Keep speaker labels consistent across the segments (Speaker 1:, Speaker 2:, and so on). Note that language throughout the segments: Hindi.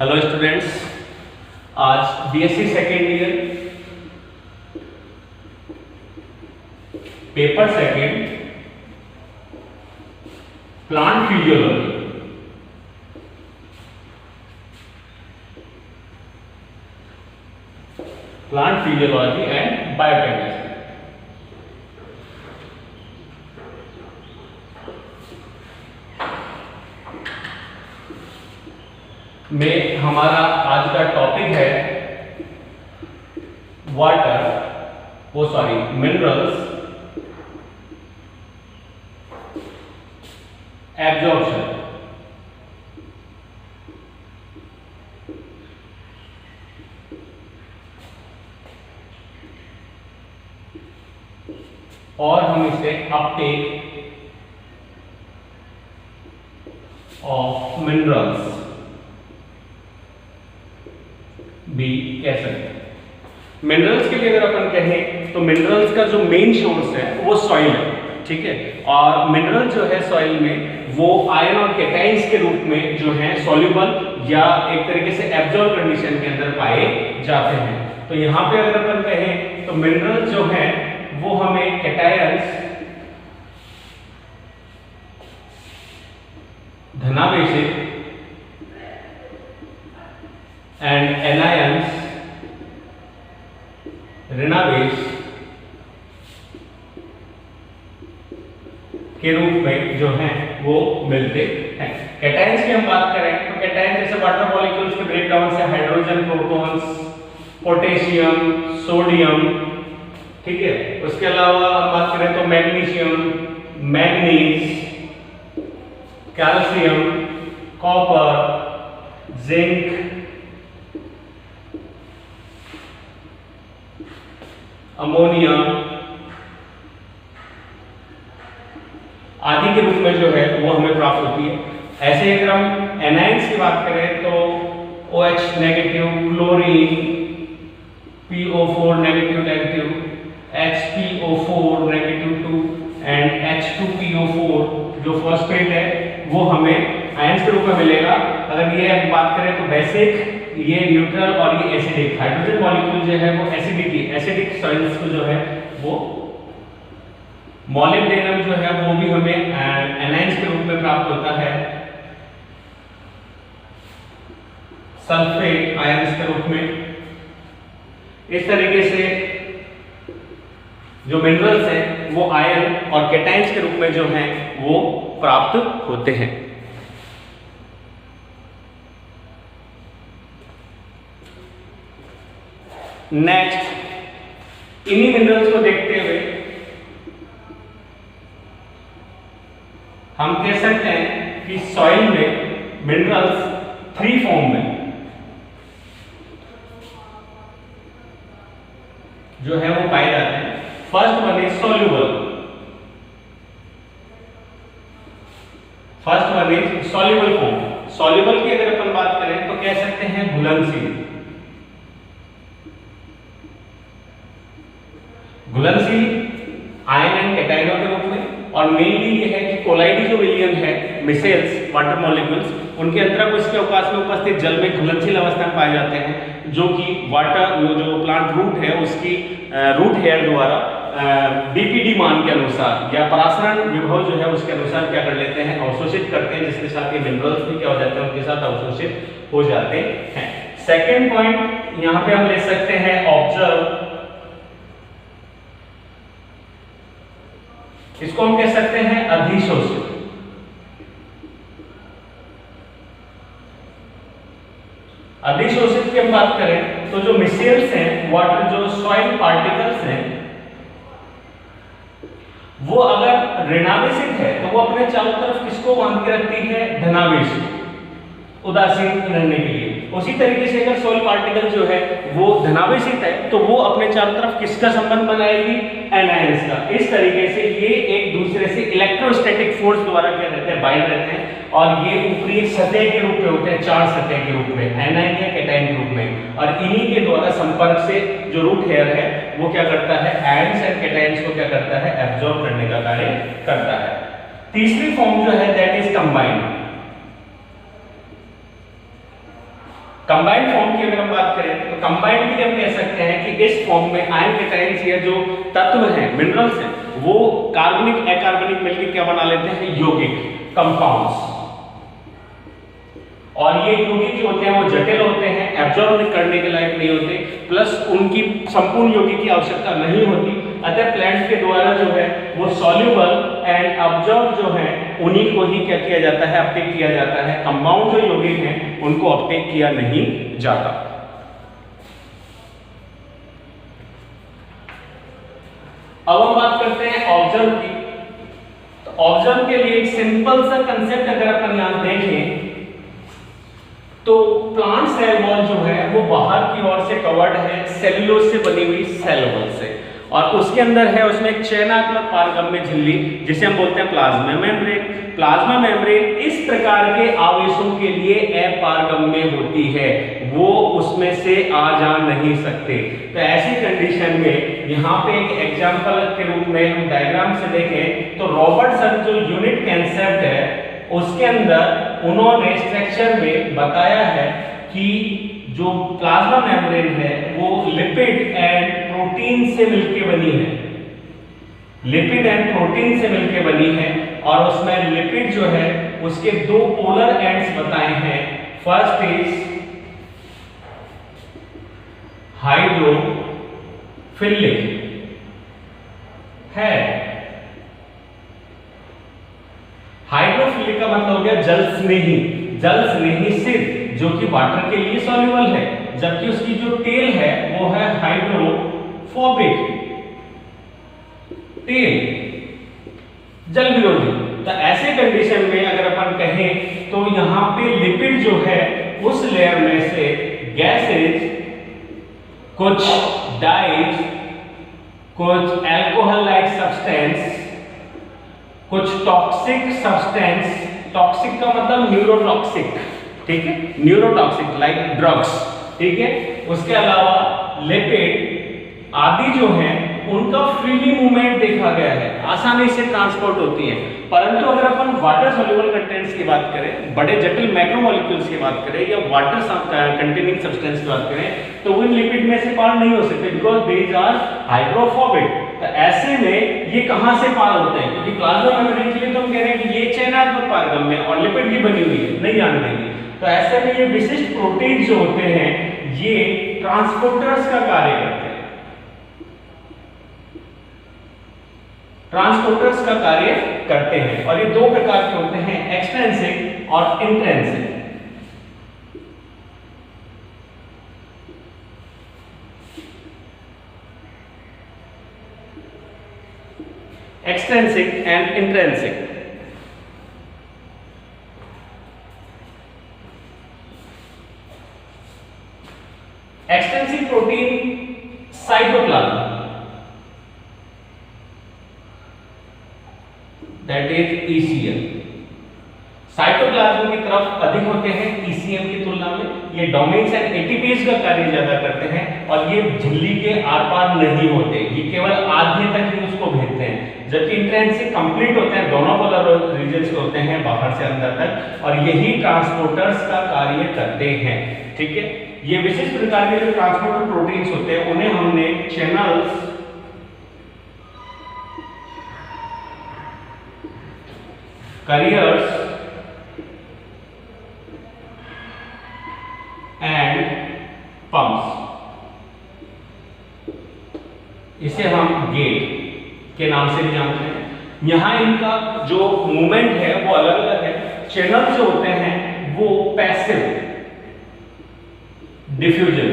Speaker 1: हेलो स्टूडेंट्स, आज BSc second year paper second plant physiology and biochemistry में हमारा आज का टॉपिक है मिनरल्स एब्जॉर्प्शन। और हम इसे अपटेक ऑफ मिनरल्स भी कह सकते हैं। मिनरल्स के लिए अगर अपन कहें तो मिनरल्स का जो मेन सोर्स है वो सॉइल है, ठीक है। और मिनरल जो है सॉइल में वो आयन और कैटाइंस के रूप में जो है सॉल्युबल या एक तरीके से एब्जॉर्ब कंडीशन के अंदर पाए जाते हैं। तो यहाँ पे अगर अपन कहें तो मिनरल जो है वो हमें कैटायंस धनावेशित एंड एनायंस ऋणावेश के रूप में जो है वो मिलते हैं। कैटायंस की हम बात करें तो कैटायन जैसे वाटर मॉलिक्यूल्स के ब्रेकडाउन से हाइड्रोजन, प्रोटॉन्स, पोटेशियम, सोडियम, ठीक है। उसके अलावा हम बात करें तो magnesium, manganese, calcium, copper, zinc, ammonia आदि के रूप में जो है वो हमें प्राप्त होती है। ऐसे अगर हम एनाइंस की बात करें तो OH negative, chlorine, PO4 negative, HPO4 -2 and H2PO4 जो फॉस्फेट है वो हमें आयंस के रूप में मिलेगा। अगर ये हम बात करें तो बेसिक, ये न्यूट्रल और ये एसिडिक, हाइड्रोजन मॉलिक्यूल जो है वो एसिडिक सॉइल्स को जो है वो मॉलिब्डेनम जो है वो भी हमें एनाइंस के रूप में प्राप्त होता है, सल्फेट आयंस के रूप में। इस तरीके से जो मिनरल्स हैं वो आयन और कैटाइंस के रूप में जो है वो प्राप्त होते हैं। नेक्स्ट, इन्हीं मिनरल्स को देखते हुए हम कह सकते हैं कि सॉइल में मिनरल्स 3 फॉर्म में जो है वो पाए जाते हैं। First one is soluble, form. Soluble की अगर अपन बात करें तो कह सकते हैं घुलनशील। आयन एंड कैटाइनों के रूप में, और मेनली ये है कि कोलाइडी जो विलियन है मिसेल्स वाटर मॉलिक्यूल्स उनके अंतरक इसके अवकाश में उपस्थित जल में घुलनशील अवस्था में पाए जाते हैं, जो कि वाटर जो प्लांट रूट है उसकी रूट हेयर द्वारा बीपीडी मान के अनुसार या परासरण विभव जो है उसके अनुसार क्या कर लेते हैं, अवशोषित करते हैं, जिसके साथ ये मिनरल्स भी क्या हो जाते हैं, उनके साथ अवशोषित हो जाते हैं। सेकेंड पॉइंट यहाँ पे हम ले सकते हैं ऑब्जर्व। इसको हम कह सकते हैं अधिशोषित। अधिशोषित की हम बात करें तो जो मिसेल्स हैं, वाटर जो सॉइल पार्टिकल्स हैं, वो अगर ऋणावेशित है तो वो अपने चारों तरफ किसको बांध के रखती है, धनावेश, उदासीन रहने के लिए। उसी तरीके से अगर सॉइल पार्टिकल जो है वो धनावेशित है तो वो अपने चारों तरफ किसका संबंध बनाएगी, एनायंस का। इस तरीके से ये एक दूसरे से इलेक्ट्रोस्टैटिक फोर्स द्वारा क्या रहते हैं, बाइंड रहते हैं, और ये ऊपरी सतह के रूप में होते हैं, चार सतह के रूप में, एनायन या कैटायन के रूप में, और इन्हीं के द्वारा संपर्क से जो रूट हेयर है वो क्या करता है, आयंस एंड कैटायंस को क्या करता है, एब्जॉर्ब करने का कार्य करता है। तीसरी फॉर्म जो है that is combined. Combined form की अगर हम बात करें तो कंबाइंड भी हम कह सकते हैं कि इस फॉर्म में आयन कैटायंस या जो तत्व हैं, मिनरल्स हैं, वो कार्बनिक अकार्बनिक मिलकर क्या बना लेते हैं, यौगिक, कंपाउंड्स। और ये यौगिक जो होते हैं वो जटिल होते हैं, एब्जॉर्ब करने के लायक नहीं होते, प्लस उनकी संपूर्ण यौगिक की आवश्यकता नहीं होती। अतः प्लांट के द्वारा जो है वो सॉल्युबल एंड अब्जॉर्ब जो है उन्हीं को ही क्या किया जाता है, अपटेक किया जाता है। कंपाउंड जो यौगिक हैं उनको अपटेक किया नहीं जाता। अब हम बात करते हैं ऑब्जर्व की। तो ऑब्जर्व के लिए एक सिंपल सा कंसेप्ट अगर अपन यहां देखें तो प्लांट सेल वॉल जो है वो बाहर की ओर से कवर्ड है सेलुलोज से बनी हुई सेल वॉल से, और उसके अंदर है उसमें एक चयनात्मक पारगम्य झिल्ली जिसे हम बोलते हैं प्लाज्मा मेम्ब्रेन। प्लाज्मा मेम्ब्रेन इस प्रकार के आवेशों के लिए अपारगम्य होती है, वो उसमें से आ जा नहीं सकते। तो ऐसी कंडीशन में यहाँ पे एक एग्जांपल के रूप में हम डायग्राम से देखें तो रॉबर्टसन जो यूनिट कंसेप्ट है उसके अंदर उन्होंने स्ट्रक्चर में बताया है कि जो प्लाज्मा मेम्ब्रेन है वो लिपिड एंड प्रोटीन से मिलकर बनी है, लिपिड एंड प्रोटीन से मिलकर बनी है, और उसमें लिपिड जो है उसके दो पोलर एंड्स बताए हैं। फर्स्ट इज हाइड्रोफिलिक है, हाइड्रोफिलिक का मतलब हो गया जल स्नेही, जल स्नेही सिर जो कि वाटर के लिए सॉल्युबल है, जबकि उसकी जो टेल है वो है हाइड्रोफोबिक टेल, जल विरोधी। तो ऐसे कंडीशन में अगर अपन कहें तो यहां पे लिपिड जो है उस लेयर में से गैसेज, कुछ डाइज, कुछ अल्कोहल लाइक सब्सटेंस, कुछ टॉक्सिक सब्सटेंस, टॉक्सिक का मतलब न्यूरोटॉक्सिक, ठीक है, न्यूरोटॉक्सिक लाइक ड्रग्स, ठीक है, उसके अलावा लिपिड आदि जो हैं उनका फ्रीली मूवमेंट देखा गया है, आसानी से ट्रांसपोर्ट होती है। परंतु अगर अपन वाटर सॉल्युबल कंटेंट्स की बात करें, बड़े जटिल मैक्रोमोलेक्यूल्स की बात करें या वाटर कंटेनिंग सब्सटेंस की बात करें तो वो लिपिड में से पार नहीं हो सकते, बिकॉज दीज आर हाइड्रोफोबिक। तो ऐसे में ये कहां से पार होते हैं, क्योंकि प्लाज्मा मेम्ब्रेन के लिए तो हम कह रहे हैं कि ये चयनात्मक पारगम्य और लिपिड भी बनी हुई है, नहीं जाने देंगे। तो ऐसे में ये विशिष्ट प्रोटीन जो होते हैं ये ट्रांसपोर्टर्स का कार्य करते हैं, ट्रांसपोर्टर्स का कार्य करते हैं, और ये दो प्रकार के होते हैं, एक्सट्रिंसिक और intrinsic. Extrinsic and intrinsic. Extrinsic protein cytoplasm, that is ECM। Cytoplasm की तरफ अधिक होते हैं ECM की तुलना में, ये डोमेन्स एंड एटीपीज का कार्य ज्यादा करते हैं, और ये झिल्ली के आर पार नहीं होते, ये केवल आधे तक ही उसको भेजते हैं, जबकि इंट्रिंसिक कंप्लीट होते हैं, दोनों पोलर रीजन्स होते हैं बाहर से अंदर तक, और यही ट्रांसपोर्टर्स का कार्य करते हैं, ठीक है। ये विशिष्ट प्रकार के जो ट्रांसपोर्टर प्रोटीन्स होते हैं उन्हें हमने चैनल्स, कैरियर्स एंड पंप्स, इसे हम गेट के नाम से भी जानते हैं। यहां इनका जो मूवमेंट है वो अलग अलग है। चैनल जो होते हैं वो पैसिव डिफ्यूजन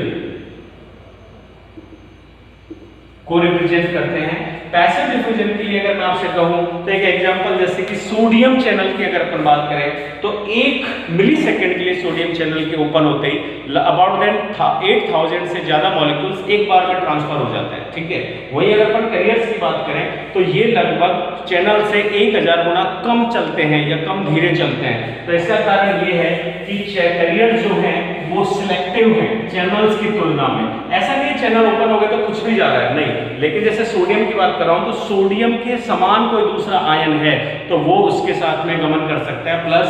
Speaker 1: को रिप्रेजेंट करते हैं। पैसिव डिफ्यूजन के लिए अगर मैं आपसे कहूं तो एक एग्जांपल जैसे कि सोडियम चैनल की अगर अपन बात करें तो 1 मिलीसेकंड के लिए सोडियम चैनल के ओपन होते ही अबाउट देन 8000 से ज्यादा मॉलिक्यूल्स एक बार में ट्रांसफर हो जाते हैं, ठीक है। वहीं अगर अपन कैरियर्स की बात करें तो ये लगभग चैनल से 1000 गुना कम चलते हैं या कम धीरे चलते हैं। तो इसका कारण ये है कि कैरियर जो है वो सिलेक्टिव है चैनल्स की तुलना में। ऐसा नहीं चैनल ओपन हो गए तो कुछ भी जा रहा है, नहीं। लेकिन जैसे सोडियम की बात कर रहा हूं तो सोडियम के समान कोई दूसरा आयन है तो वो उसके साथ में गमन कर सकता है, प्लस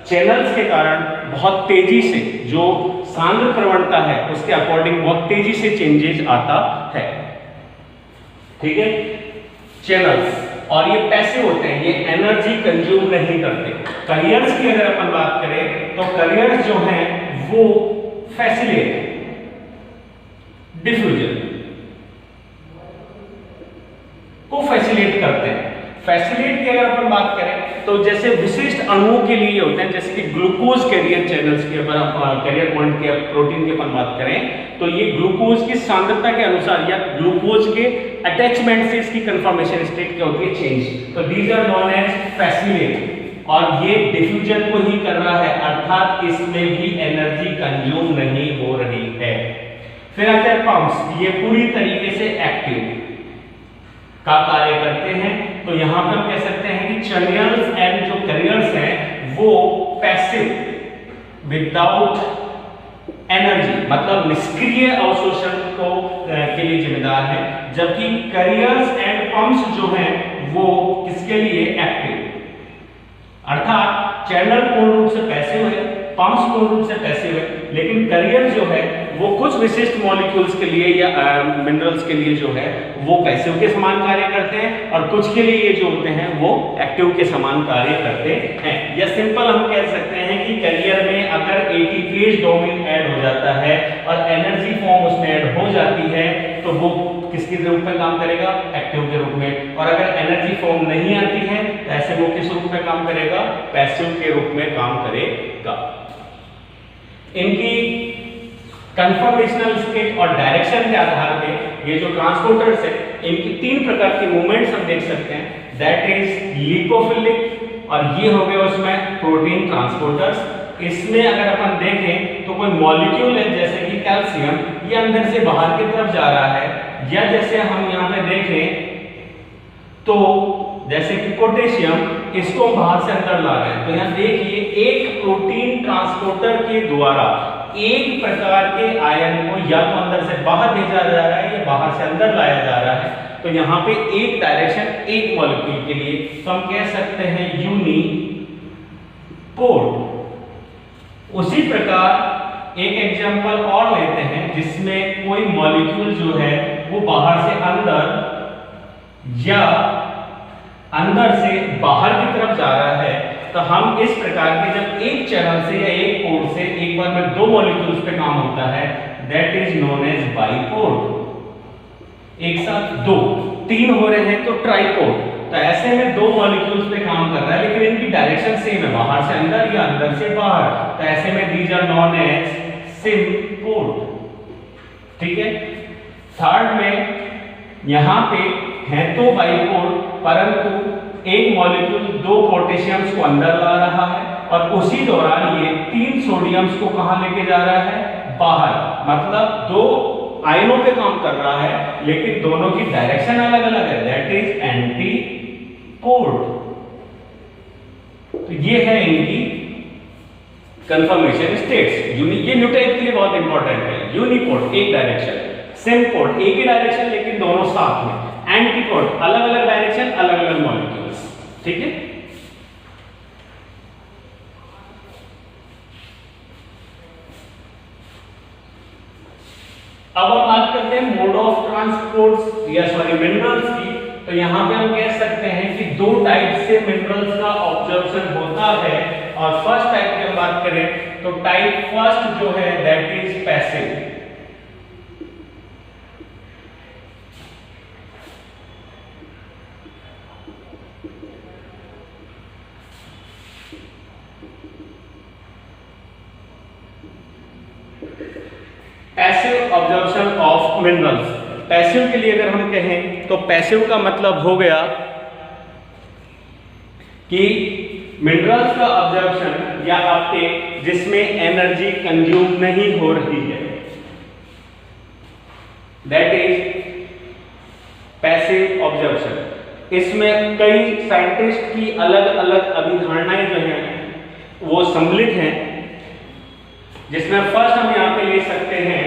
Speaker 1: चैनल्स के कारण बहुत तेजी से जो सांद्र प्रवणता है उसके अकॉर्डिंग बहुत तेजी से चेंजेस आता है। ठीक है, चैनल्स, और ये पैसिव होते हैं, ये एनर्जी कंज्यूम नहीं करते। कैरियर्स की अगर अपन बात करें तो कैरियर्स जो हैं वो फैसिलिटेट डिफ्यूजन को फैसिलिटेट करते हैं। फैसिलिटेट की अगर अपन बात करें तो जैसे विशिष्ट अणुओं के लिए होते हैं, जैसे कि ग्लूकोज कैरियर चैनल्स के अपन कैरियर पॉइंट के प्रोटीन की अपन बात करें तो ये ग्लूकोज की सांद्रता के अनुसार या ग्लूकोज के अटैचमेंट से इसकी कंफर्मेशन स्टेट क्या होती है, चेंज। तो these are known as facilitate, और ये डिफ्यूजन को ही कर रहा है, अर्थात इसमें भी एनर्जी कंज्यूम नहीं हो रही है। फिर आते हैं पंप्स, ये पूरी तरीके से एक्टिव का कार्य करते हैं। तो यहां पर हम कह सकते हैं कि चैनल्स एंड जो कैरियर्स हैं वो पैसिव विदाउट एनर्जी, मतलब निष्क्रिय अवशोषण को के लिए जिम्मेदार है, जबकि कैरियर्स एंड पंप्स जो हैं वो किसके लिए, एक्टिव। अर्थात चैनल पूर्ण रूप से पैसिव है, पंप्स पूर्ण रूप से पैसिव है, लेकिन कैरियर जो है वो कुछ विशिष्ट मॉलिक्यूल्स के लिए या मिनरल्स के लिए जो है वो पैसिव के समान कार्य करते हैं, और कुछ के लिए ये जो होते हैं वो एक्टिव के समान कार्य करते हैं। या सिंपल हम कह सकते हैं कि कैरियर में अगर एटीपीएस डोमेन ऐड हो जाता है और एनर्जी फॉर्म उसमें ऐड हो जाती है तो वो किसके रूप में काम करेगा, एक्टिव के रूप में। और अगर एनर्जी फॉर्म नहीं आती है तो ऐसे वो किस रूप में काम करेगा, पैसिव के रूप में काम करेगा। इनकी कन्फर्मेशनल स्टेट और डायरेक्शन के आधार पे ये जो ट्रांसपोर्टर्स है इनकी तीन प्रकार की मूवमेंट्स हम देख सकते हैं, दैट इज लिपोफिलिक, और ये हो गए उसमें प्रोटीन ट्रांसपोर्टर्स। इसमें अगर अपन देखें तो कोई मॉलिक्यूल है जैसे कि कैल्शियम, ये अंदर से बाहर की तरफ जा रहा है, या जैसे हम यहाँ पे देखें तो जैसे कि पोटेशियम, इसको हम बाहर से अंदर ला रहे हैं। तो यहाँ देखिए एक प्रोटीन ट्रांसपोर्टर के द्वारा एक प्रकार के आयन को या तो अंदर से बाहर भेजा जा रहा है या बाहर से अंदर लाया जा रहा है। तो यहाँ पे एक डायरेक्शन एक मॉलिक्यूल के लिए, तो हम कह सकते हैं यूनिपोर्ट। उसी प्रकार एक एग्जांपल और लेते हैं जिसमें कोई मॉलिक्यूल जो है वो बाहर से अंदर या अंदर से बाहर की तरफ जा रहा है। तो हम इस प्रकार के जब एक चैनल से या एक पोर्ट से एक बार में दो मॉलिक्यूल्स पे काम होता है, दैट इज नोन एज बाइपोर्ट। एक साथ दो, तीन हो रहे हैं तो ट्राइपोर्ट। तो ऐसे में दो मॉलिक्यूल्स पे काम कर रहा है लेकिन इनकी डायरेक्शन सेम है, बाहर से अंदर या अंदर से बाहर। तो ऐसे में these are known as symport. ठीक है, थर्ड में यहां पे है तो बाइपोर्ट, परंतु एक मॉलिक्यूल दो पोटेशियम्स को अंदर ला रहा है और उसी दौरान ये तीन सोडियम्स को कहां लेके जा रहा है, बाहर। मतलब दो आयनों पे काम कर रहा है लेकिन दोनों की डायरेक्शन अलग अलग है, दैट इज एंटीपोर्ट। तो ये है इनकी कंफर्मेशन स्टेट्स। ये न्यूटन के लिए बहुत इंपॉर्टेंट है। यूनिपोर्ट एक डायरेक्शन, सिम्पोर्ट एक ही डायरेक्शन लेकिन दोनों साथ में, एंटीपोर्ट अलग अलग डायरेक्शन अलग अलग मॉलिक्यूल्स। ठीक है, अब हम बात करते हैं मोड ऑफ ट्रांसपोर्ट या सॉरी मिनरल्स की। तो यहां पे हम कह सकते हैं कि दो टाइप से मिनरल्स का ऑब्जर्वेशन होता है, और फर्स्ट टाइप की हम बात करें तो टाइप फर्स्ट जो है that is passive. Passive observation of minerals. Passive के लिए अगर हम कहें तो पैसिव का मतलब हो गया कि मिनरल्स का ऑब्जर्वेशन या अपटेक जिसमें एनर्जी कंज्यूम नहीं हो रही है, दैट इज पैसिव ऑब्जर्वेशन। इसमें कई साइंटिस्ट की अलग अलग अभिधारणाएं जो हैं वो सम्मिलित हैं, जिसमें फर्स्ट हम यहां पे ले सकते हैं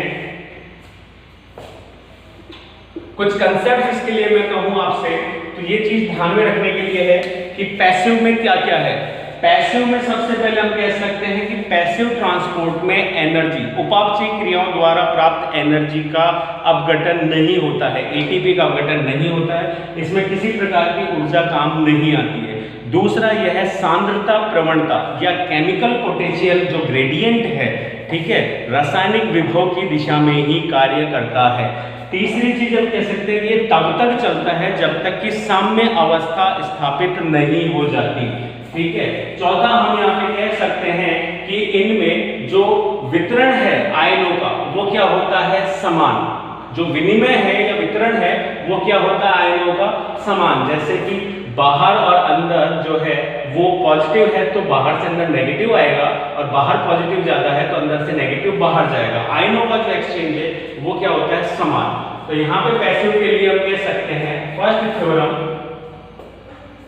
Speaker 1: कुछ कंसेप्ट। इसके लिए मैं कहूं आपसे तो ये चीज ध्यान में रखने के लिए है कि पैसिव में क्या क्या है। पैसिव में सबसे पहले हम कह सकते हैं कि पैसिव ट्रांसपोर्ट में एनर्जी, उपापचयी क्रियाओं द्वारा प्राप्त एनर्जी का अपघटन नहीं होता है, एटीपी का अपघटन नहीं होता है, इसमें किसी प्रकार की ऊर्जा काम नहीं आती है। दूसरा यह है सांद्रता प्रवणता या केमिकल पोटेंशियल जो ग्रेडियंट है, ठीक है, रासायनिक विभव की दिशा में ही कार्य करता है। तीसरी चीज हम कह सकते हैं ये तब तक चलता है जब तक कि साम्य अवस्था स्थापित नहीं हो जाती, ठीक है। चौथा हम यहाँ पे कह सकते हैं कि इनमें जो वितरण है आयनों का वो क्या होता है, समान। जो विनिमय है या वितरण है वो क्या होता है, आयनों का समान। जैसे कि बाहर और अंदर जो है वो पॉजिटिव है तो बाहर से अंदर नेगेटिव आएगा, और बाहर पॉजिटिव ज्यादा है तो अंदर से नेगेटिव बाहर जाएगा। आयनों का जो एक्सचेंज है वो क्या होता है, समान। तो यहाँ पे पैसिव के लिए हम कह सकते हैं फर्स्ट थ्योरम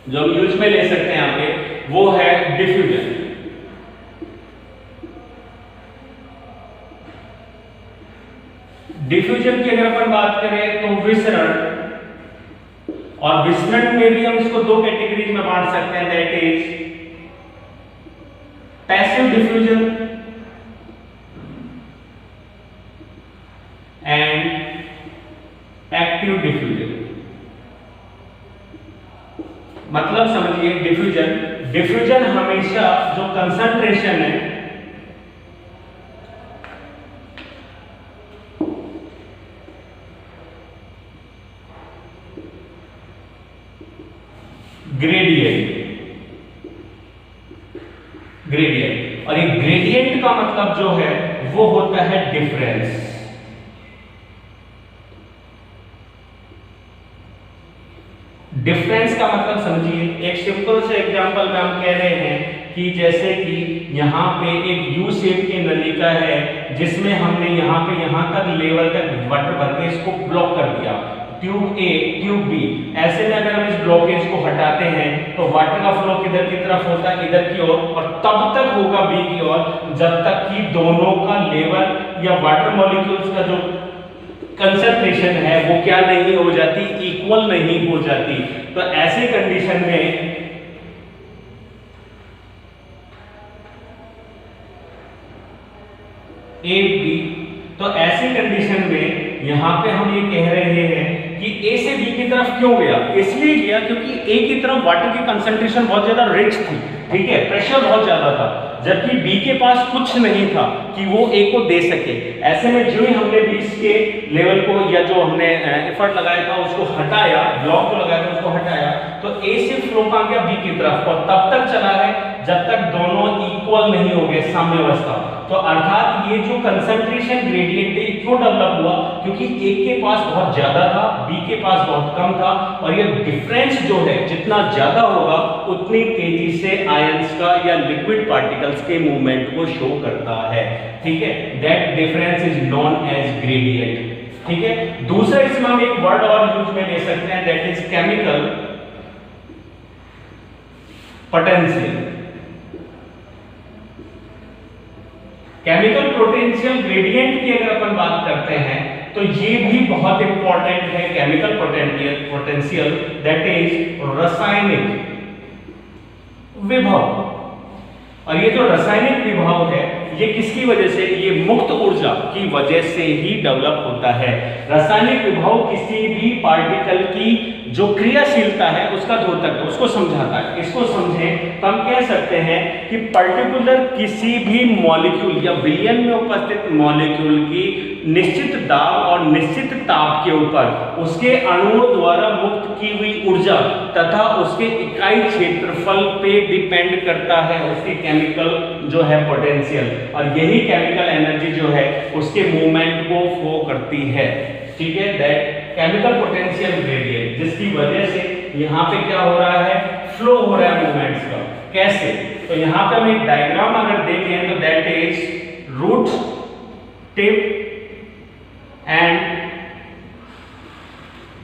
Speaker 1: जो हम यूज में ले सकते हैं यहाँ पे वो है डिफ्यूजन। डिफ्यूजन की अगर अपन बात करें तो विसरण, और विसरण में भी हम इसको दो कैटेगरीज में बांट सकते हैं, that is passive diffusion and active diffusion. मतलब समझिए डिफ्यूजन हमेशा जो कंसंट्रेशन है ग्रेडियंट, और ये ग्रेडियंट का मतलब जो है वो होता है डिफरेंस। डिफरेंस का मतलब समझिए, एक सिंपल से एग्जांपल में हम कह रहे हैं कि जैसे कि यहाँ पे एक यू शेप की नलिका है जिसमें हमने यहाँ पे यहाँ तक लेवल तक वाटर भर के इसको ब्लॉक कर दिया, ट्यूब ए ट्यूब बी। ऐसे में अगर हम इस ब्लॉकेज को हटाते हैं तो वाटर का फ्लो किधर की तरफ होता है, इधर की ओर, और तब तक होगा बी की ओर जब तक कि दोनों का लेवल या वाटर मॉलिक्यूल्स का जो कंसंट्रेशन है वो क्या नहीं हो जाती, इक्वल नहीं हो जाती। तो ऐसे कंडीशन में ए बी, तो ऐसी कंडीशन में यहां पे हम ये कह रहे हैं कि ए से बी की तरफ क्यों गया, इसलिए गया क्योंकि ए की तरफ वाटर की कंसंट्रेशन बहुत ज्यादा रिच थी, ठीक है, प्रेशर बहुत ज्यादा था, जबकि बी के पास कुछ नहीं था कि वो ए को दे सके। ऐसे में जो ही हमने बीच के लेवल को या जो हमने एफर्ट लगाया था उसको हटाया, ब्लॉक को लगाया था उसको हटाया, तो ए से फ्लो कहां गया, बी की तरफ, और तब तक चला है जब तक दोनों इक्वल नहीं हो गए, साम्यावस्था। तो अर्थात ये जो कंसंट्रेशन ग्रेडियंट है क्यों डेवलप हुआ, क्योंकि ए के पास बहुत ज्यादा था, बी के पास बहुत कम था, और ये डिफरेंस जो है जितना ज्यादा होगा उतनी तेजी से आयंस का या लिक्विड पार्टिकल्स के मूवमेंट को शो करता है, ठीक है। That difference is known as gradient, ठीक है। दूसरा इसमें हम एक वर्ड और यूज में ले सकते हैं, that is chemical potential. Chemical potential gradient की अगर अपन बात करते हैं तो ये भी बहुत इंपॉर्टेंट है। केमिकल पोटेंशियल दैट इज रासायनिक विभव, और ये जो रासायनिक विभव है ये किसकी वजह से, ये मुक्त ऊर्जा की वजह से ही डेवलप होता है। रासायनिक विभव किसी भी पार्टिकल की जो क्रियाशीलता है उसका द्योतक है, उसको समझाता है। इसको समझें तो हम कह सकते हैं कि पर्टिकुलर किसी भी मॉलिक्यूल या विलयन में उपस्थित मॉलिक्यूल की निश्चित दाब और निश्चित ताप के ऊपर उसके अणुओं द्वारा मुक्त की हुई ऊर्जा तथा उसके इकाई क्षेत्रफल पे डिपेंड करता है उसकी केमिकल जो है पोटेंशियल, और यही केमिकल एनर्जी जो है उसके मूवमेंट को फ्लो करती है, ठीक है। दैट केमिकल पोटेंशियल ग्रेडियंट, जिसकी वजह से यहाँ पे क्या हो रहा है, फ्लो हो रहा है मूवमेंट्स का। कैसे, तो यहाँ पे हम एक डायग्राम अगर देखें तो that is root tip and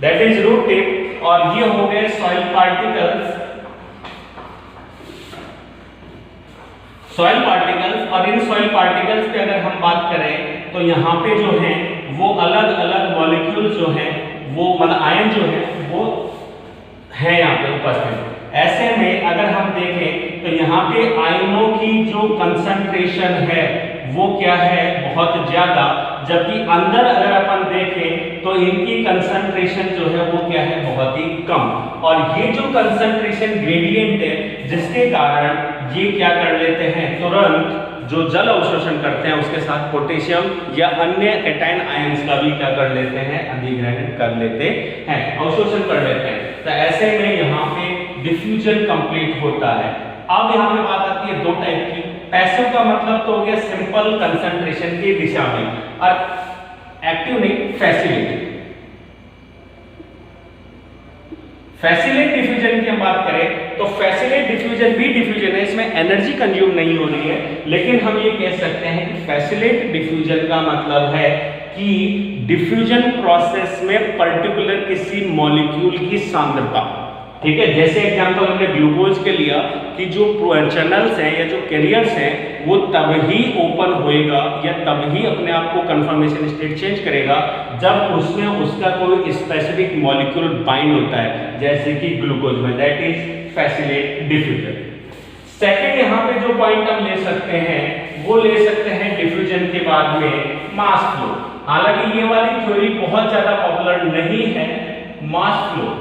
Speaker 1: that is root tip, और ये हो गए सॉइल पार्टिकल्स, और इन सॉइल पार्टिकल्स पे अगर हम बात करें तो यहाँ पे जो है वो अलग अलग मॉलिक्यूल जो है वो मतलब आयन जो है वो है यहाँ पे उपस्थित। ऐसे में अगर हम देखें तो यहाँ पे आयनों की जो कंसंट्रेशन है वो क्या है, बहुत ज्यादा, जबकि अंदर अगर अपन देखें तो इनकी कंसंट्रेशन जो है वो क्या है, बहुत ही कम। और ये जो कंसंट्रेशन ग्रेडियंट है जिसके कारण ये क्या कर लेते हैं, तुरंत जो जल अवशोषण करते हैं उसके साथ पोटेशियम या अन्य कैटायन आयंस का भी क्या कर लेते हैं, अधिग्रहण कर लेते हैं, अवशोषण कर लेते हैं। तो ऐसे में यहाँ पे डिफ्यूजन कंप्लीट होता है। अब यहाँ पे बात आती है दो टाइप की। पैसिव का मतलब तो हो गया सिंपल कंसंट्रेशन की दिशा में, और एक्टिव नहीं, फैसिलिट। फैसिलिट डिफ्यूजन की हम बात करें तो फैसिलिट डिफ्यूजन भी डिफ्यूजन है, इसमें एनर्जी कंज्यूम नहीं हो रही है, लेकिन हम ये कह सकते हैं कि फैसिलिट डिफ्यूजन का मतलब है कि डिफ्यूजन प्रोसेस में पर्टिकुलर किसी मॉलिक्यूल की सांद्रता, ठीक है। जैसे एग्जांपल हमने ग्लूकोज के लिया कि जो चैनल्स हैं या जो कैरियर्स हैं वो तब ही ओपन होएगा या तब ही अपने आप को कंफर्मेशन स्टेट चेंज करेगा जब उसमें उसका कोई स्पेसिफिक मॉलिक्यूल बाइंड होता है, जैसे कि ग्लूकोज में, दैट इज फैसिलिट डिफ्यूजन। सेकंड यहाँ पे जो पॉइंट हम ले सकते हैं वो ले सकते हैं डिफ्यूजन के बाद में मास फ्लो। हालांकि ये वाली थ्योरी बहुत ज्यादा पॉपुलर नहीं है। मास फ्लो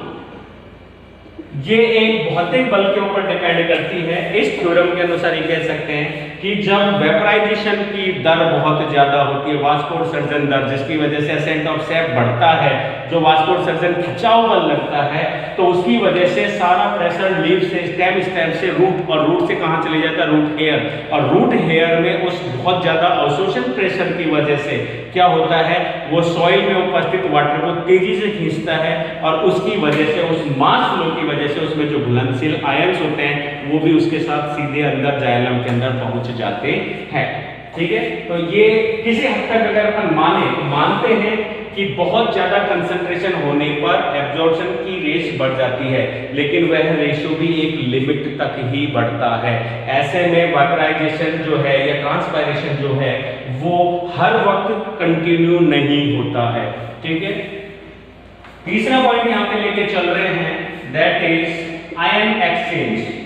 Speaker 1: ये एक भौतिक बल के ऊपर डिपेंड करती है। इस थ्योरम के अनुसार ये कह सकते हैं कि जब वेपराइजेशन की दर बहुत ज्यादा होती है, वास्कोउत्सर्जन दर, जिसकी वजह से असेंट ऑफ सैप बढ़ता है, जो वास्कोउत्सर्जन खिंचाव बल लगता है, तो उसकी वजह से सारा प्रेशर लीव से स्टेम, स्टेम से रूट, और रूट से कहां चले जाता है, रूट हेयर, और रूट हेयर में उस बहुत ज्यादा अवशोषण प्रेशर की वजह से क्या होता है, वो सॉइल में उपस्थित वाटर को तेजी से खींचता है, और उसकी वजह से, उस मास फ्लो की वजह से उसमें जो घुलनशील आयंस होते हैं वो भी उसके साथ सीधे अंदर जाइलम के अंदर पहुंच जाते हैं। ठीक है, तो ये किसी हद तक अगर अपन मानते हैं कि बहुत ज्यादा कंसंट्रेशन होने पर एब्जॉर्प्शन की रेट बढ़ जाती है, लेकिन वह रेशियो भी एक लिमिट तक ही बढ़ता है। ऐसे में वेपराइजेशन जो है या ट्रांसपायरेशन जो है वो हर वक्त कंटिन्यू नहीं होता है। ठीक है, तीसरा पॉइंट यहां पे लेके चल रहे हैं, दैट इज आयन एक्सचेंज।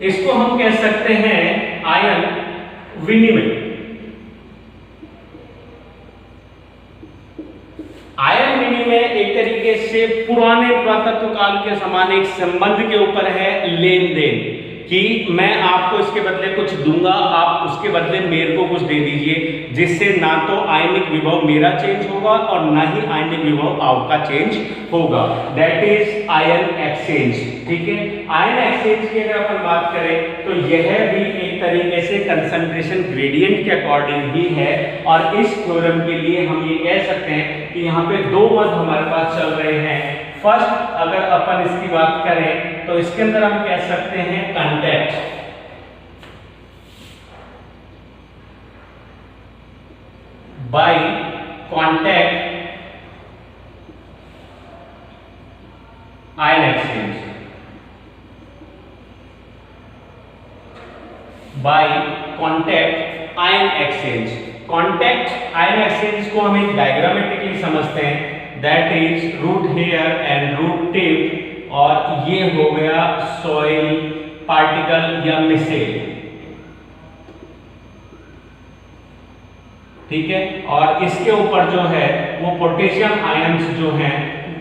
Speaker 1: इसको हम कह सकते हैं आयन विनिमय। आयन विनिमय एक तरीके से पुराने पुरातत्व काल के समान एक संबंध के ऊपर है, लेन देन, कि मैं आपको इसके बदले कुछ दूंगा, आप उसके बदले मेरे को कुछ दे दीजिए, जिससे ना तो आयनिक विभव मेरा चेंज होगा और ना ही आयनिक विभव आपका चेंज होगा। That is ion exchange. ठीक है, आयन एक्सचेंज की अगर अपन बात करें तो यह भी एक तरीके से कंसंट्रेशन ग्रेडियंट के अकॉर्डिंग ही है, और इस थ्योरम के लिए हम ये कह सकते हैं कि यहाँ पे दो मत हमारे पास चल रहे हैं। फर्स्ट अगर अपन इसकी बात करें तो इसके अंदर हम कह सकते हैं contact, by contact ion exchange, by contact ion exchange. Contact ion exchange को हम एक डायग्रामेटिकली समझते हैं, that is root hair and root tip, और ये हो गया सॉइल पार्टिकल या मिसेल। ठीक है, और इसके ऊपर जो है वो पोटेशियम आयंस जो हैं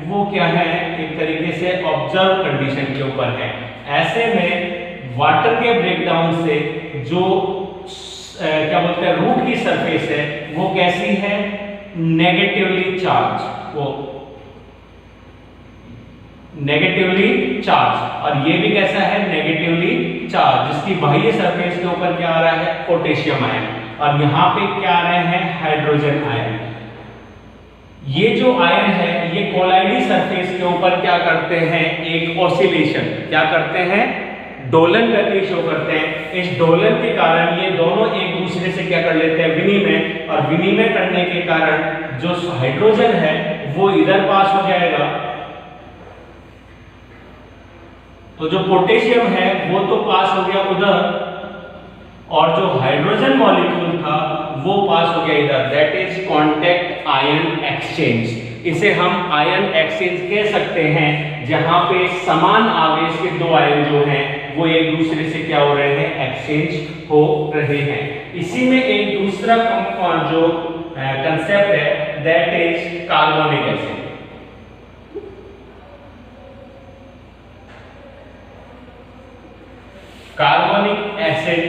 Speaker 1: वो क्या है, एक तरीके से ऑब्जर्व कंडीशन के ऊपर है। ऐसे में वाटर के ब्रेकडाउन से जो क्या बोलते हैं रूट की सरफेस है वो कैसी है, नेगेटिवली चार्ज, वो नेगेटिवली चार्ज, और ये भी कैसा है, नेगेटिवली चार्ज, जिसकी बाह्य सरफेस के ऊपर क्या आ रहा है, पोटेशियम आयन, और यहां पे क्या आ रहे हैं, हाइड्रोजन आयन। ये जो आयन है ये कोलाइडी सरफेस के ऊपर क्या करते हैं, एक ऑसिलेशन, क्या करते हैं, दोलन गति शो करते हैं। इस दोलन के कारण ये दोनों एक दूसरे से क्या कर लेते हैं, विनिमय, और विनिमय करने के कारण जो हाइड्रोजन है वो इधर पास हो जाएगा, तो जो पोटेशियम है वो तो पास हो गया उधर, और जो हाइड्रोजन मॉलिक्यूल था वो पास हो गया इधर। That is contact ion exchange. इसे हम आयन एक्सचेंज कह सकते हैं, जहां पे समान आवेश के दो आयन जो हैं वो एक दूसरे से क्या हो रहे हैं, एक्सचेंज हो रहे हैं। इसी में एक दूसरा जो कंसेप्ट है that is carbonic acid. Carbonic acid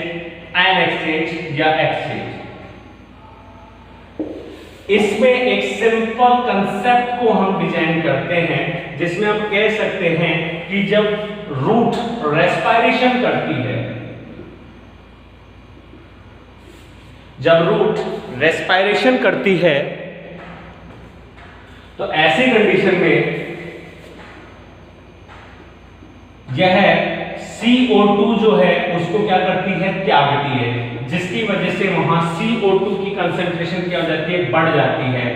Speaker 1: ion exchange या एक्सचेंज, इसमें एक सिंपल कंसेप्ट को हम डिजाइन करते हैं जिसमें हम कह सकते हैं कि जब रूट रेस्पिरेशन करती है, जब रूट रेस्पिरेशन करती है तो ऐसी कंडीशन में यह CO2 जो है उसको क्या करती है, त्यागती है, जिसकी वजह से वहां CO2 की कंसंट्रेशन क्या हो जाती है, बढ़ जाती है।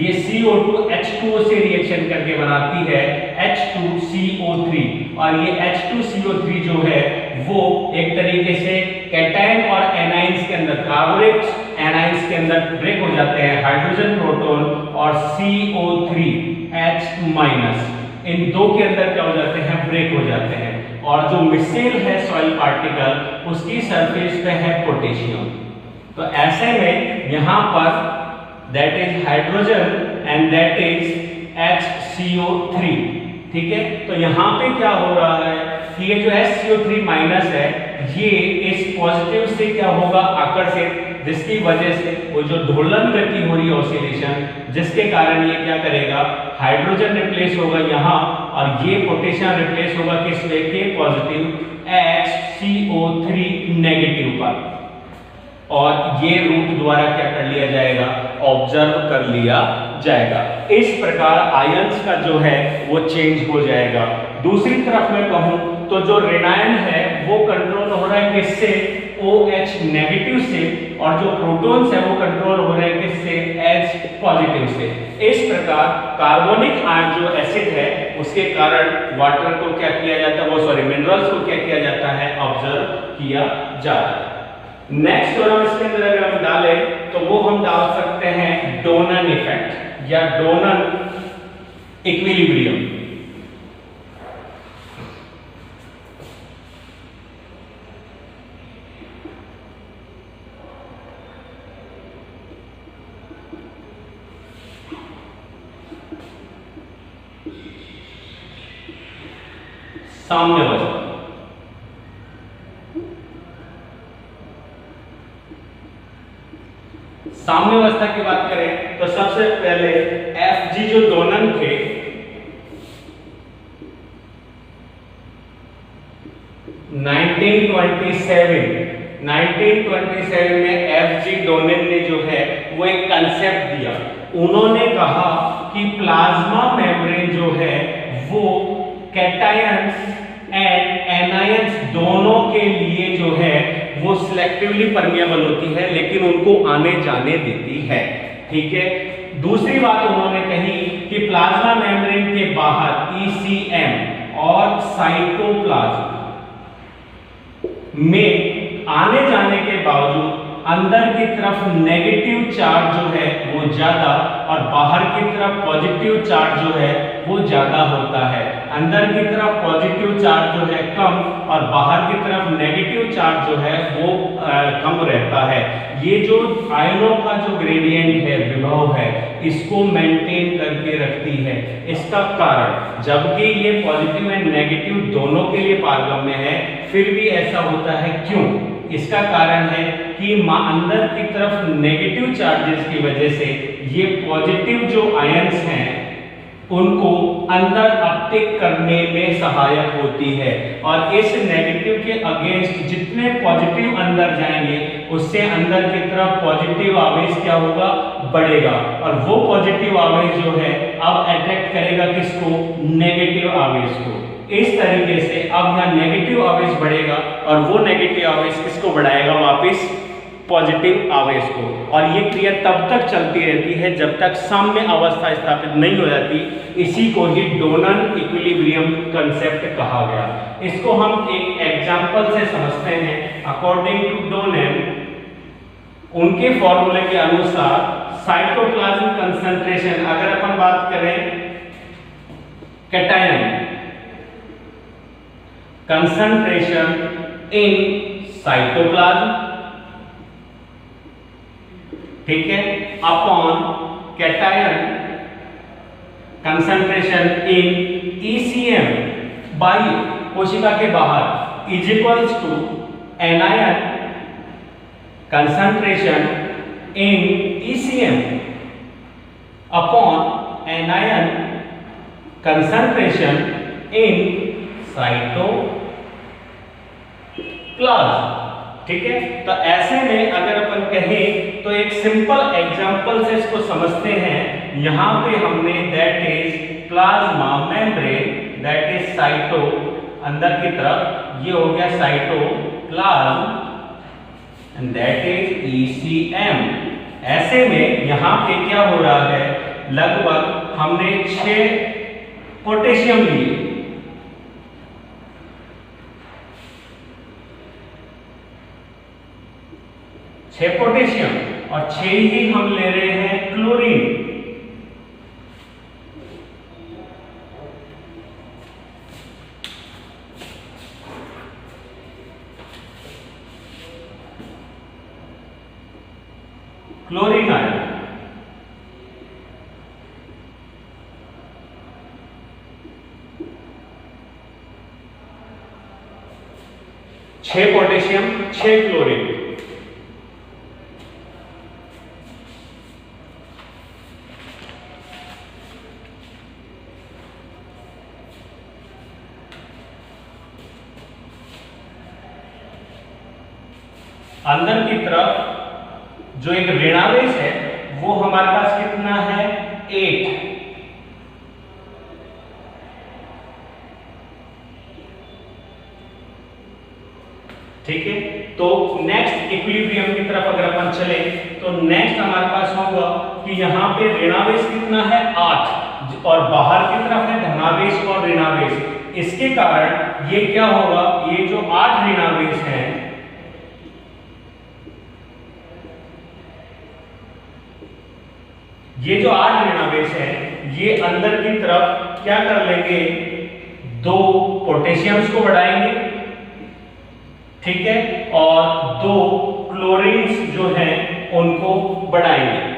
Speaker 1: ये CO2 H2O से रिएक्शन करके बनाती है H2CO3, और ये H2CO3 जो है वो एक तरीके से कैटायन और एनाइंस के अंदर, कार्बोनेट एनाइंस के अंदर ब्रेक हो जाते हैं, हाइड्रोजन प्रोटॉन और CO3H- इन दो के अंदर क्या हो जाते हैं, ब्रेक हो जाते हैं, और जो मिसेल है सॉइल पार्टिकल उसकी सरफेस पे है पोटेशियम। तो ऐसे में यहां पर that is hydrogen and that is HCO3, ठीक है। तो यहां पे क्या हो रहा है कि ये जो HCO3 माइनस है ये इस पॉजिटिव से क्या होगा, आकर्षित, जिसकी वजह से वो जो दोलन गति हो रही है ऑसिलेशन, जिसके कारण ये क्या करेगा, हाइड्रोजन रिप्लेस होगा यहाँ और ये पोटेशियम रिप्लेस होगा किस वे के, पॉजिटिव HCO3 नेगेटिव पर, और ये रूट द्वारा क्या कर लिया जाएगा, ऑब्जर्व कर लिया जाएगा। इस प्रकार आयंस का जो है वो चेंज हो जाएगा। दूसरी तरफ मैं कहूं तो जो ऋणायन है वो कंट्रोल हो रहा है किससे, OH नेगेटिव से, और जो प्रोटॉन्स है वो कंट्रोल हो रहे हैं किससे, H पॉजिटिव से। इस प्रकार कार्बोनिक आयन जो एसिड है उसके कारण वाटर को क्या किया जाता है, वो सॉरी मिनरल्स को क्या किया जाता है, ऑब्जर्व किया जाता है। नेक्स्ट और हम इसके अंदर अगर हम डालें तो वो हम डाल सकते हैं डोनन इफेक्ट या डोनन इक्विलिब्रियम। साम्यावस्था, साम्यावस्था की बात करें तो सबसे पहले Fg जो डोनन थे, नाइनटीन ट्वेंटी सेवन में Fg डोनन ने जो है वो एक कंसेप्ट दिया। उन्होंने कहा कि प्लाज्मा मेम्ब्रेन जो है वो कैटायंस एंड एनायंस दोनों के लिए जो है वो सिलेक्टिवली परमिएबल होती है, लेकिन उनको आने जाने देती है, ठीक है। दूसरी बात उन्होंने कही कि प्लाज्मा मेम्ब्रेन के बाहर ECM और साइटोप्लाज्म में आने जाने के बावजूद अंदर की तरफ नेगेटिव चार्ज जो है वो ज्यादा और बाहर की तरफ पॉजिटिव चार्ज जो है वो ज्यादा होता है। अंदर की तरफ पॉजिटिव चार्ज जो है कम और बाहर की तरफ नेगेटिव चार्ज जो है वो कम रहता है। ये जो आयनों का जो ग्रेडियंट है, विभव है, इसको मेंटेन करके रखती है। इसका कारण, जबकि ये पॉजिटिव एंड नेगेटिव दोनों के लिए पारगम्य है, फिर भी ऐसा होता है, क्यों? इसका कारण है कि अंदर की तरफ नेगेटिव चार्जेस की वजह से ये पॉजिटिव जो आयंस हैं उनको अंदर अपटेक करने में सहायक होती है, और इस नेगेटिव के अगेंस्ट जितने पॉजिटिव अंदर जाएंगे उससे अंदर की तरफ पॉजिटिव आवेश क्या होगा, बढ़ेगा, और वो पॉजिटिव आवेश जो है अब अट्रैक्ट करेगा किसको, नेगेटिव आवेश को। इस तरीके से अब यहाँ नेगेटिव आवेश बढ़ेगा और वो नेगेटिव आवेश किसको बढ़ाएगा, वापस पॉजिटिव आवेश को, और ये क्रिया तब तक चलती रहती है जब तक साम्य अवस्था स्थापित नहीं हो जाती। इसी को ही डोनन इक्विलिब्रियम कंसेप्ट कहा गया। इसको हम एक एग्जांपल से समझते हैं। अकॉर्डिंग टू डोनन, उनके फॉर्मूले के अनुसार साइटोप्लाज्म कंसंट्रेशन, अगर अपन बात करें कैटायन कंसंट्रेशन इन साइटोप्लाज्म, ठीक है, upon cation concentration in ECM बाई कोशिका के बाहर is equals to anion concentration in ECM upon anion concentration in cytoplasm, ठीक है। तो ऐसे में अगर अपन कहें तो एक सिंपल एग्जांपल से इसको समझते हैं। यहां पे हमने that is plasma membrane, that is cyto, अंदर की तरफ ये हो गया cytoplasm and that is ECM. ऐसे में यहां पे क्या हो रहा है, लगभग हमने 6 पोटेशियम लिए, पोटेशियम, और 6 ही हम ले रहे हैं क्लोरीन। क्लोरीन आयन, छह पोटेशियम 6 क्लोरीन। अंदर की तरफ जो एक ऋणावेश है वो हमारे पास कितना है, 8। ठीक है, तो नेक्स्ट इक्विलिब्रियम की तरफ अगर अपन चले तो नेक्स्ट हमारे पास होगा कि यहाँ पे ऋणावेश कितना है, 8, और बाहर की तरफ है धनावेश और ऋणावेश। इसके कारण ये क्या होगा, ये जो 8 ऋणावेश हैं ये जो 8 ऋणावेश है ये अंदर की तरफ क्या कर लेंगे, 2 पोटेशियम्स को बढ़ाएंगे, ठीक है, और 2 क्लोरीन्स जो हैं उनको बढ़ाएंगे।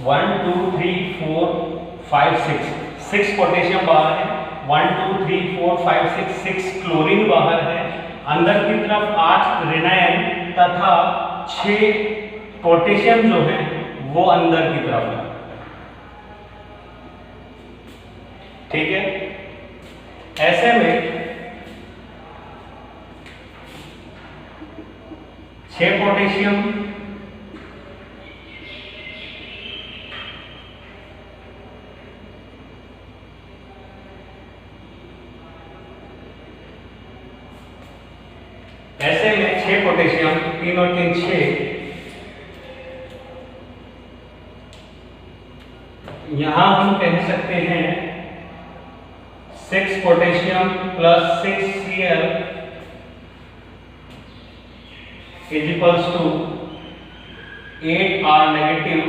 Speaker 1: One two three four five six potassium बाहर है, 1 2 3 4 5 6 क्लोरीन बाहर है। अंदर की तरफ 8 ऋणायन तथा 6 पोटेशियम जो है वो अंदर की तरफ है, ठीक है। ऐसे में 6 पोटेशियम ऐसे में 6 पोटेशियम 3 और 3 6, यहां हम कह सकते हैं 6 potassium plus 6 Cl is equals to 8 R negative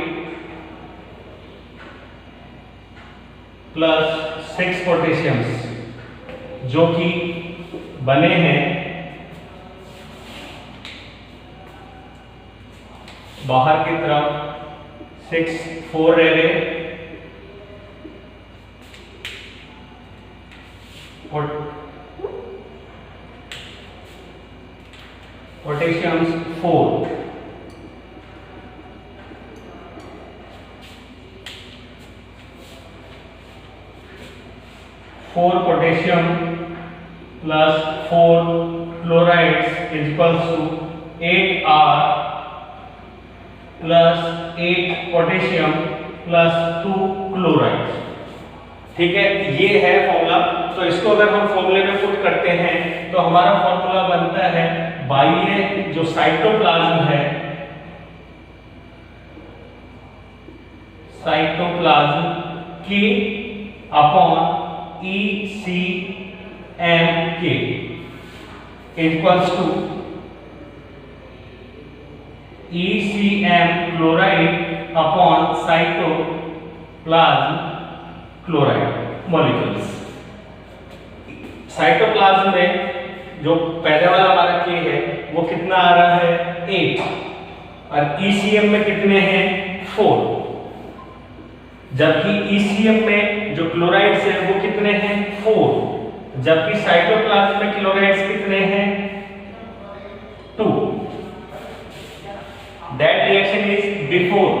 Speaker 1: plus 6 potassiums जो कि बने हैं बाहर की तरफ 6 4 रह गए, potassiums 4। 4 potassium plus 4 chlorides equals to 8R plus 8 potassium plus 2 chlorides. ठीक है, ये है फॉर्मूला। तो इसको अगर हम फॉर्मूले में पुट करते हैं तो हमारा फॉर्मूला बनता है बाह्य जो साइटोप्लाज्म है, cytoplasm K upon ECM K equals to ECM chloride upon cytoplasm chloride molecules. Cytoplasm में जो पहले वाला हमारा K है वो कितना आ रहा है 8 और ECM में कितने हैं 4, जबकि ECM में जो क्लोराइड्स हैं वो कितने हैं 4, जबकि साइटोप्लाज्म में क्लोराइड्स कितने हैं 2। That reaction is before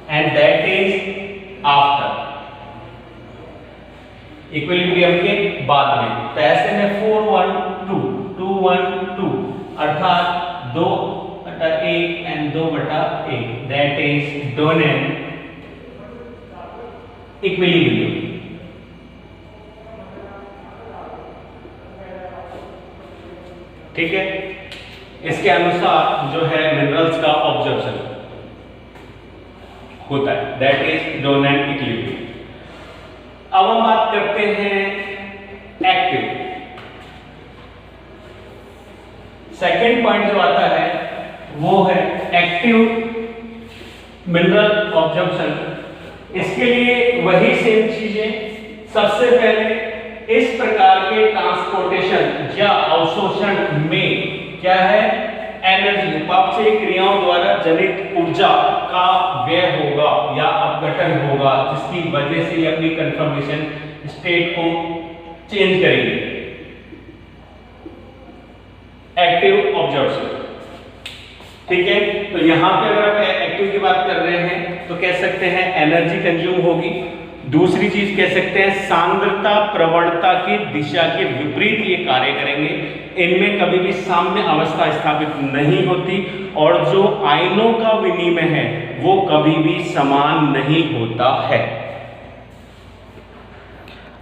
Speaker 1: and that is after, equilibrium के बाद में। तो ऐसे में 4 1 2 2 1 2 अर्थात 2/1 and 2/1, that is Donen equilibrium. ठीक है, इसके अनुसार जो है मिनरल्स का ऑब्जर्वेशन होता है, दैट इज डोनेन इक्विलिब्रियम। अब हम बात करते हैं एक्टिव। सेकेंड पॉइंट जो आता है वो है एक्टिव मिनरल ऑब्जर्वेशन। इसके लिए वही सेम चीजें, सबसे पहले इस प्रकार के ट्रांसपोर्टेशन या अवशोषण में क्या है एनर्जी, उपापचय क्रियाओं द्वारा जनित ऊर्जा का व्यय होगा या अपघटन होगा, जिसकी वजह से ये अपनी कंफर्मेशन स्टेट को चेंज करेंगे। Active observation. ठीक है, तो यहां पे अगर आप एक्टिव की बात कर रहे हैं तो कह सकते हैं एनर्जी कंज्यूम होगी। दूसरी चीज कह सकते हैं सांद्रता प्रवणता की दिशा के विपरीत ये कार्य करेंगे। इनमें कभी भी साम्य अवस्था स्थापित नहीं होती और जो आयनों का विनिमय है वो कभी भी समान नहीं होता है।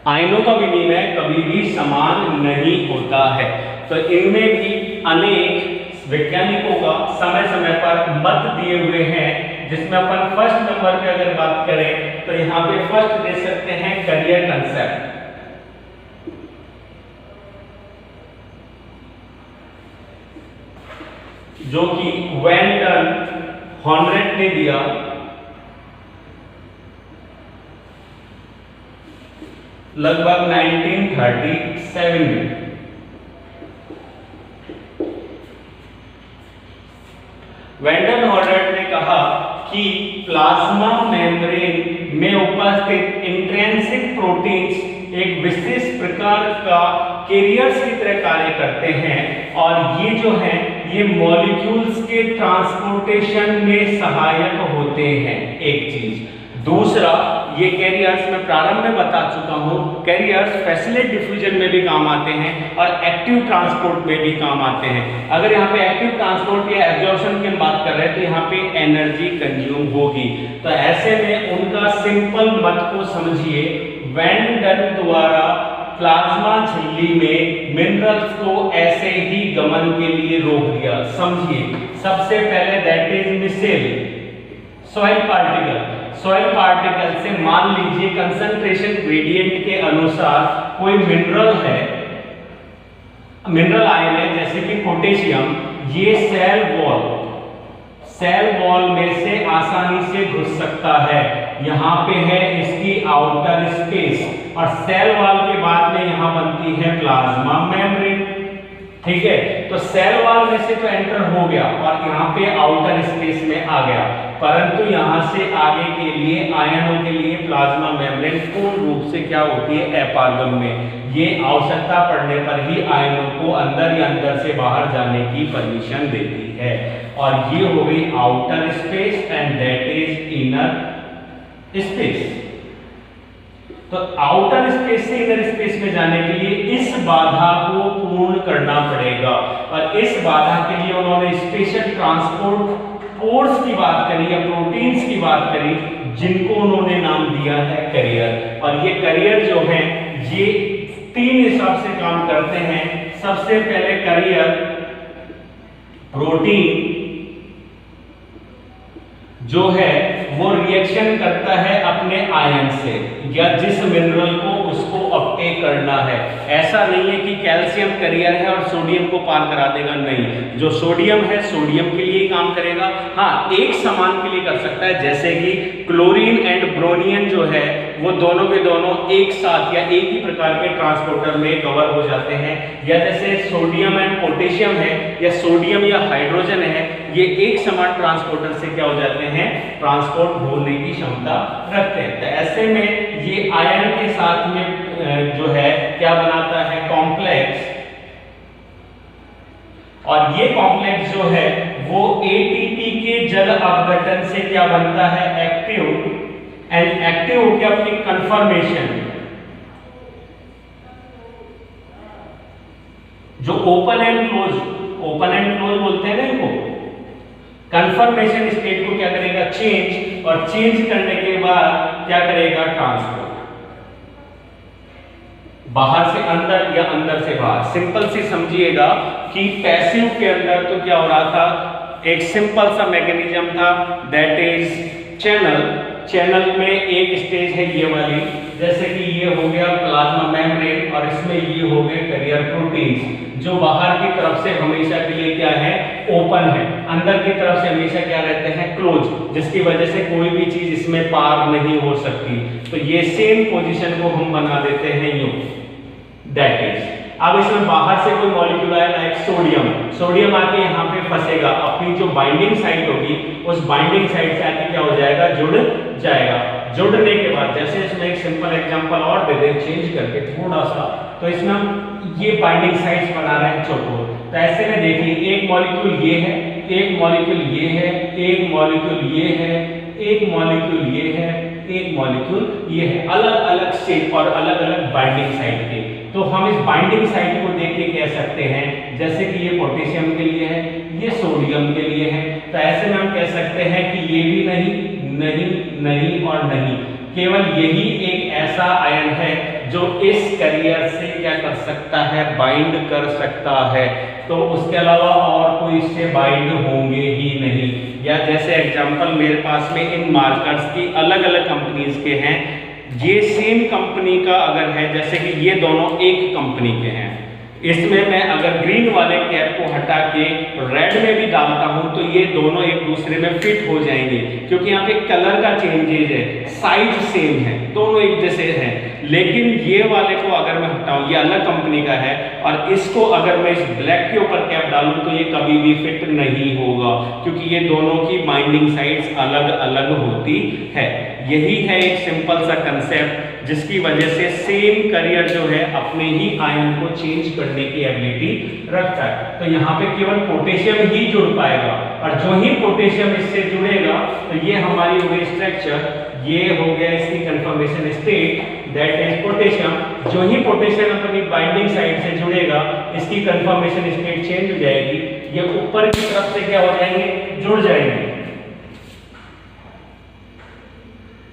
Speaker 1: आयनों का विनिमय कभी भी समान नहीं होता है। तो इनमें भी अनेक वैज्ञानिकों का समय समय पर मत दिए हुए हैं, जिसमें अपन फर्स्ट नंबर पे अगर बात करें तो यहां पे फर्स्ट दे सकते हैं करियर कंसेप्ट, जो कि वेंटन हॉर्नेट ने दिया लगभग 1937 में। वेंटन हॉर्नेट ने कहा कि प्लाज्मा मेम्ब्रेन में उपस्थित इंट्रिंसिक प्रोटीन्स एक विशेष प्रकार का कैरियर्स की तरह कार्य करते हैं और ये जो हैं ये मॉलिक्यूल्स के ट्रांसपोर्टेशन में सहायक होते हैं, एक चीज। दूसरा, ये कैरियर्स मैं प्रारंभ में बता चुका हूं, कैरियर्स फैसिलिट डिफ्यूजन में भी काम आते हैं और एक्टिव ट्रांसपोर्ट में भी काम आते हैं। अगर यहाँ पे एक्टिव ट्रांसपोर्ट या एब्जॉर्प्शन की बात कर रहे हैं तो यहाँ पे एनर्जी कंज्यूम होगी। तो ऐसे में उनका सिंपल मत को समझिए, वेंटन द्वारा प्लाज्मा झिल्ली में मिनरल्स को ऐसे ही गमन के लिए रोक दिया। समझिए, सबसे पहले that is micelle soil particle. Soil particle से मान लीजिए कंसंट्रेशन ग्रेडियंट के अनुसार कोई मिनरल है, मिनरल आयन है जैसे कि पोटेशियम, ये सेल वॉल में से आसानी से घुस सकता है। यहाँ पे है इसकी आउटर स्पेस और सेल वॉल के बाद में यहाँ बनती है प्लाज्मा मेम्ब्रेन। ठीक है, तो सेल वॉल में से तो एंटर हो गया और यहाँ पे आउटर स्पेस में आ गया, परंतु यहाँ से आगे के लिए आयनों के लिए प्लाज्मा मेम्ब्रेन पूर्ण रूप से क्या होती है अपारगम में। ये आवश्यकता पड़ने पर ही आयनों को अंदर या अंदर से बाहर जाने की परमिशन देती है। और ये हो गई outer space and that is inner space. तो आउटर स्पेस से इनर स्पेस में जाने के लिए इस बाधा को पूर्ण करना पड़ेगा, और इस बाधा के लिए उन्होंने स्पेशल ट्रांसपोर्ट फोर्स की बात करी या प्रोटीन्स की बात करी, जिनको उन्होंने नाम दिया है कैरियर। और ये कैरियर जो है ये 3 हिसाब से काम करते हैं। सबसे पहले कैरियर प्रोटीन जो है वो रिएक्शन करता है अपने आयन से, या जिस मिनरल को उसको अपटेक करना है। ऐसा नहीं है कि कैल्शियम कैरियर है और सोडियम को पार करा देगा, नहीं। जो सोडियम है सोडियम के लिए ही काम करेगा। हाँ, एक समान के लिए कर सकता है, जैसे कि क्लोरीन एंड ब्रोनियन जो है वो दोनों के दोनों एक साथ या एक ही प्रकार के ट्रांसपोर्टर में कवर हो जाते हैं। या जैसे सोडियम एंड पोटेशियम है, या सोडियम या हाइड्रोजन है, ये एक समान ट्रांसपोर्टर से क्या हो जाते हैं, ट्रांसपोर्ट होने की क्षमता रखते हैं। तो ऐसे में ये आयन के साथ में जो है क्या बनाता है, कॉम्प्लेक्स। और ये कॉम्प्लेक्स जो है वो एटीपी के जल अपघटन से क्या बनता है, एक्टिव। एंड एक्टिव हो गया अपनी कन्फर्मेशन, जो ओपन एंड क्लोज बोलते हैं ना इनको, कंफर्मेशन स्टेट को क्या करेगा, चेंज, और चेंज करने के बाद क्या करेगा, ट्रांसफर। बाहर से अंदर या अंदर से बाहर। सिंपल सी समझिएगा कि पैसिव के अंदर तो क्या हो रहा था, एक सिंपल सा मैकेनिज्म था, दैट इज चैनल में एक स्टेज है ये वाली, जैसे कि ये हो गया प्लाज्मा मेम्ब्रेन, और इसमें ये हो गए कैरियर प्रोटीन्स, जो बाहर की तरफ से हमेशा के लिए क्या है, ओपन है, अंदर की तरफ से हमेशा क्या रहते हैं, क्लोज, जिसकी वजह से कोई भी चीज इसमें पार नहीं हो सकती। तो ये सेम पोजीशन को हम बना देते हैं यूं, दैट इज। अब इसमें बाहर से कोई मॉलिक्यूल आया, लाइक सोडियम आके यहाँ पे फंसेगा, अपनी जो बाइंडिंग साइट होगी उस बाइंडिंग साइट से आके क्या हो जाएगा, जुड़ जाएगा। जुड़ने के बाद जैसे इसमें एक सिंपल एग्जांपल और दे दें चेंज करके थोड़ा सा, तो इसमें हम ये बाइंडिंग साइट्स बना रहे हैं चौकोर। तो ऐसे में देखिए एक मॉलिक्यूल ये है, एक मॉलिक्यूल ये है, एक मॉलिक्यूल ये है, एक मॉलिक्यूल ये है, एक मॉलिक्यूल ये है, अलग अलग शेप और अलग अलग बाइंडिंग साइट के। तो हम इस बाइंडिंग साइट को देख के कह सकते हैं, जैसे कि ये पोटेशियम के लिए है, ये सोडियम के लिए है, तो ऐसे में हम कह सकते हैं कि ये भी नहीं, नहीं, नहीं और नहीं, केवल यही एक ऐसा आयन है जो इस कैरियर से क्या कर सकता है, बाइंड कर सकता है। तो उसके अलावा और कोई इससे बाइंड होंगे ही नहीं। या जैसे एग्जांपल मेरे पास में इन मार्कर्स की अलग अलग कंपनीज के हैं, ये सेम कंपनी का अगर है, जैसे कि ये दोनों एक कंपनी के हैं, इसमें मैं अगर ग्रीन वाले कैप को हटा के रेड में भी डालता हूं तो ये दोनों एक दूसरे में फिट हो जाएंगे, क्योंकि यहाँ पे कलर का चेंजेज है, साइज सेम है, दोनों एक जैसे हैं। लेकिन ये वाले को अगर मैं हटाऊं, ये अलग कंपनी का है, और इसको अगर मैं इस ब्लैक के ऊपर कैप डालूं तो ये कभी भी फिट नहीं होगा, क्योंकि ये दोनों की बाइंडिंग साइड्स अलग अलग होती है। यही है एक सिंपल सा कंसेप्ट, जिसकी वजह से सेम कैरियर जो है अपने ही आयन को चेंज करने की एबिलिटी रखता है। तो यहाँ पे केवल पोटेशियम ही जुड़ पाएगा, और जो ही पोटेशियम इससे जुड़ेगा तो ये हमारी हो गई स्ट्रक्चर, ये हो गया इसकी confirmation state, that is potassium. जो ही पोटेशियम अपनी बाइंडिंग साइड से जुड़ेगा, इसकी कंफर्मेशन स्टेट चेंज हो जाएगी, ये ऊपर की तरफ से क्या हो जाएंगे, जुड़ जाएंगे।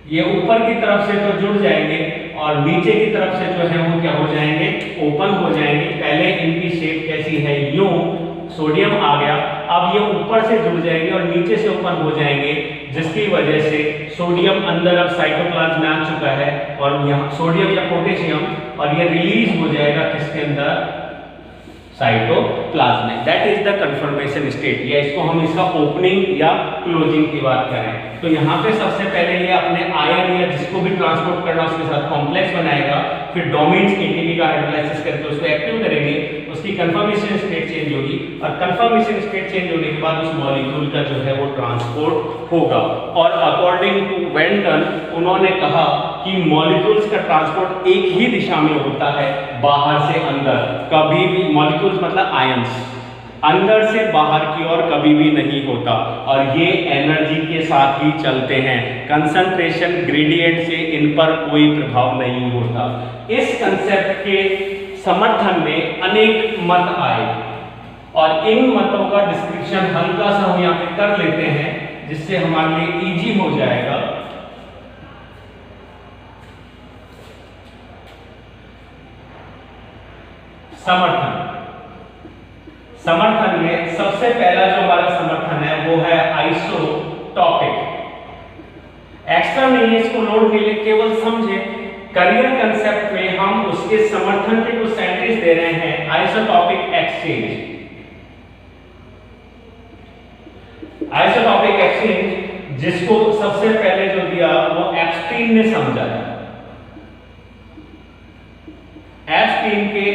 Speaker 1: ये ऊपर की तरफ से तो जुड़ जाएंगे, और नीचे की तरफ से जो है वो क्या हो जाएंगे, ओपन हो जाएंगे। पहले इनकी शेप कैसी है, यूं, सोडियम आ गया, अब ये ऊपर से जुड़ जाएंगे और नीचे से ओपन हो जाएंगे, जिसकी वजह से सोडियम अंदर अब साइटोप्लाज्म में आ चुका है, और यहाँ सोडियम या पोटेशियम, और ये रिलीज हो जाएगा किसके अंदर, साइटोप्लाज्म में। That is the confirmation state, या इसको हम इसका ओपनिंग या क्लोजिंग की बात करें तो यहाँ पे सबसे पहले ये अपने आयन या जिसको भी ट्रांसपोर्ट करना उसके साथ कॉम्प्लेक्स बनाएगा, फिर डोमेन्स एटीपी का हाइड्रोलाइसिस करके उसको एक्टिव करेंगे, उसकी कंफर्मेशन स्टेट चेंज होगी, और कंफर्मेशन स्टेट चेंज होने के बाद उस मॉलिक्यूल का जो है वो ट्रांसपोर्ट होगा। और अकॉर्डिंग टू वेंटन उन्होंने कहा कि मॉलिक्यूल्स का ट्रांसपोर्ट एक ही दिशा में होता है, बाहर से अंदर। कभी भी मॉलिक्यूल्स मतलब आयंस, अंदर से बाहर की ओर कभी भी नहीं होता, और ये एनर्जी के साथ ही चलते हैं। कंसंट्रेशन ग्रेडियंट से इन पर कोई प्रभाव नहीं होता। इस कंसेप्ट के समर्थन में अनेक मत आए, और इन मतों का डिस्क्रिप्शन हल्का सा हम यहाँ पे कर लेते हैं, जिससे हमारे लिए इजी हो जाएगा। समर्थन में सबसे पहला जो हमारा समर्थन है वो है आइसोटॉपिक। एक्स्ट्रा नहीं है, इसको लोड नहीं ले, केवल समझे। करियर कंसेप्ट में हम उसके समर्थन के कुछ सेंटेंस दे रहे हैं। आइसोटॉपिक एक्सचेंज, आइसोटॉपिक एक्सचेंज जिसको सबसे पहले जो दिया वो एप्स्टीन ने समझा था। एप्स्टीन के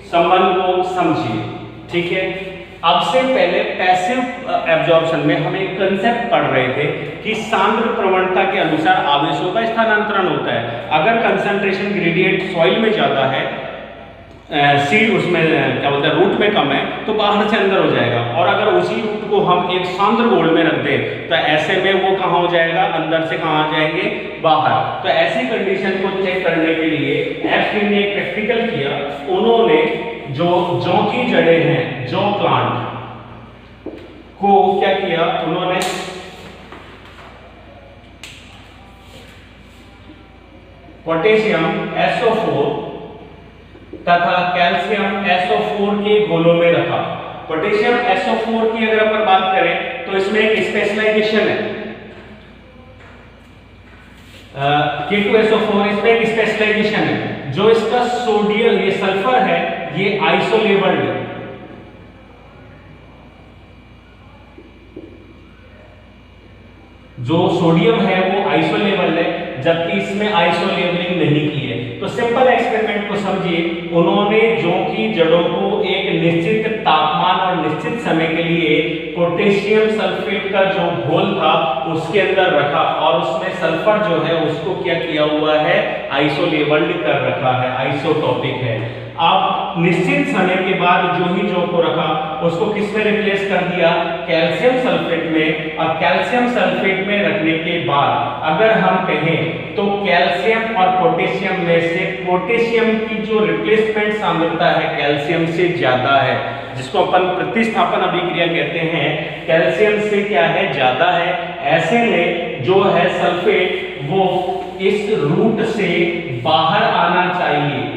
Speaker 1: संबंध को समझिए, ठीक है। अब से पहले पैसिव एब्जॉर्प्शन में हम एक कंसेप्ट पढ़ रहे थे कि सांद्र प्रवणता के अनुसार आवेशों का स्थानांतरण होता है। अगर कंसंट्रेशन ग्रेडियंट सॉइल में ज्यादा है, सीड उसमें क्या बोलते हैं रूट में कम है, तो बाहर से अंदर हो जाएगा। और अगर उसी रूट को हम एक सांद्र घोल में रख दें तो ऐसे में वो कहाँ हो जाएगा, अंदर से कहाँ आ जाएंगे, बाहर। तो ऐसी कंडीशन को चेक करने के लिए एप्स्टीन ने एक प्रैक्टिकल किया। उन्होंने जो जौ की जड़ें हैं, जौ प्लांट को क्या किया, उन्होंने पोटेशियम SO4 तथा कैल्शियम SO4 के घोलों में रखा। पोटेशियम SO4 की अगर अपन बात करें तो इसमें एक स्पेशलाइजेशन है, K2SO4 इसमें एक स्पेशलाइजेशन है। जो इसका सोडियम, ये सल्फर है, ये आइसोलेबल्ड है। जो सोडियम है वो आइसोलेबल है, जबकि इसमें आइसोलेबलिंग नहीं की है। तो सिंपल एक्सपेरिमेंट को समझिए। उन्होंने जौ की जड़ों को एक निश्चित तापमान और निश्चित समय के लिए पोटेशियम सल्फेट का जो घोल था उसके अंदर रखा, और उसमें सल्फर जो है उसको क्या किया हुआ है, आइसोलेबल्ड कर रखा है, आइसोटॉपिक है। अब निश्चित समय के बाद जो ही जौ को रखा उसको किस में रिप्लेस कर दिया, कैल्शियम सल्फेट में। और कैल्शियम सल्फेट में रखने के बाद अगर हम कहें तो कैल्शियम और पोटेशियम में से पोटेशियम की जो रिप्लेसमेंट सांद्रता है कैल्शियम से ज्यादा है, जिसको अपन प्रतिस्थापन अभिक्रिया कहते हैं, कैल्शियम से क्या है, ज्यादा है। ऐसे में जो है सल्फेट वो इस रूट से बाहर आना चाहिए।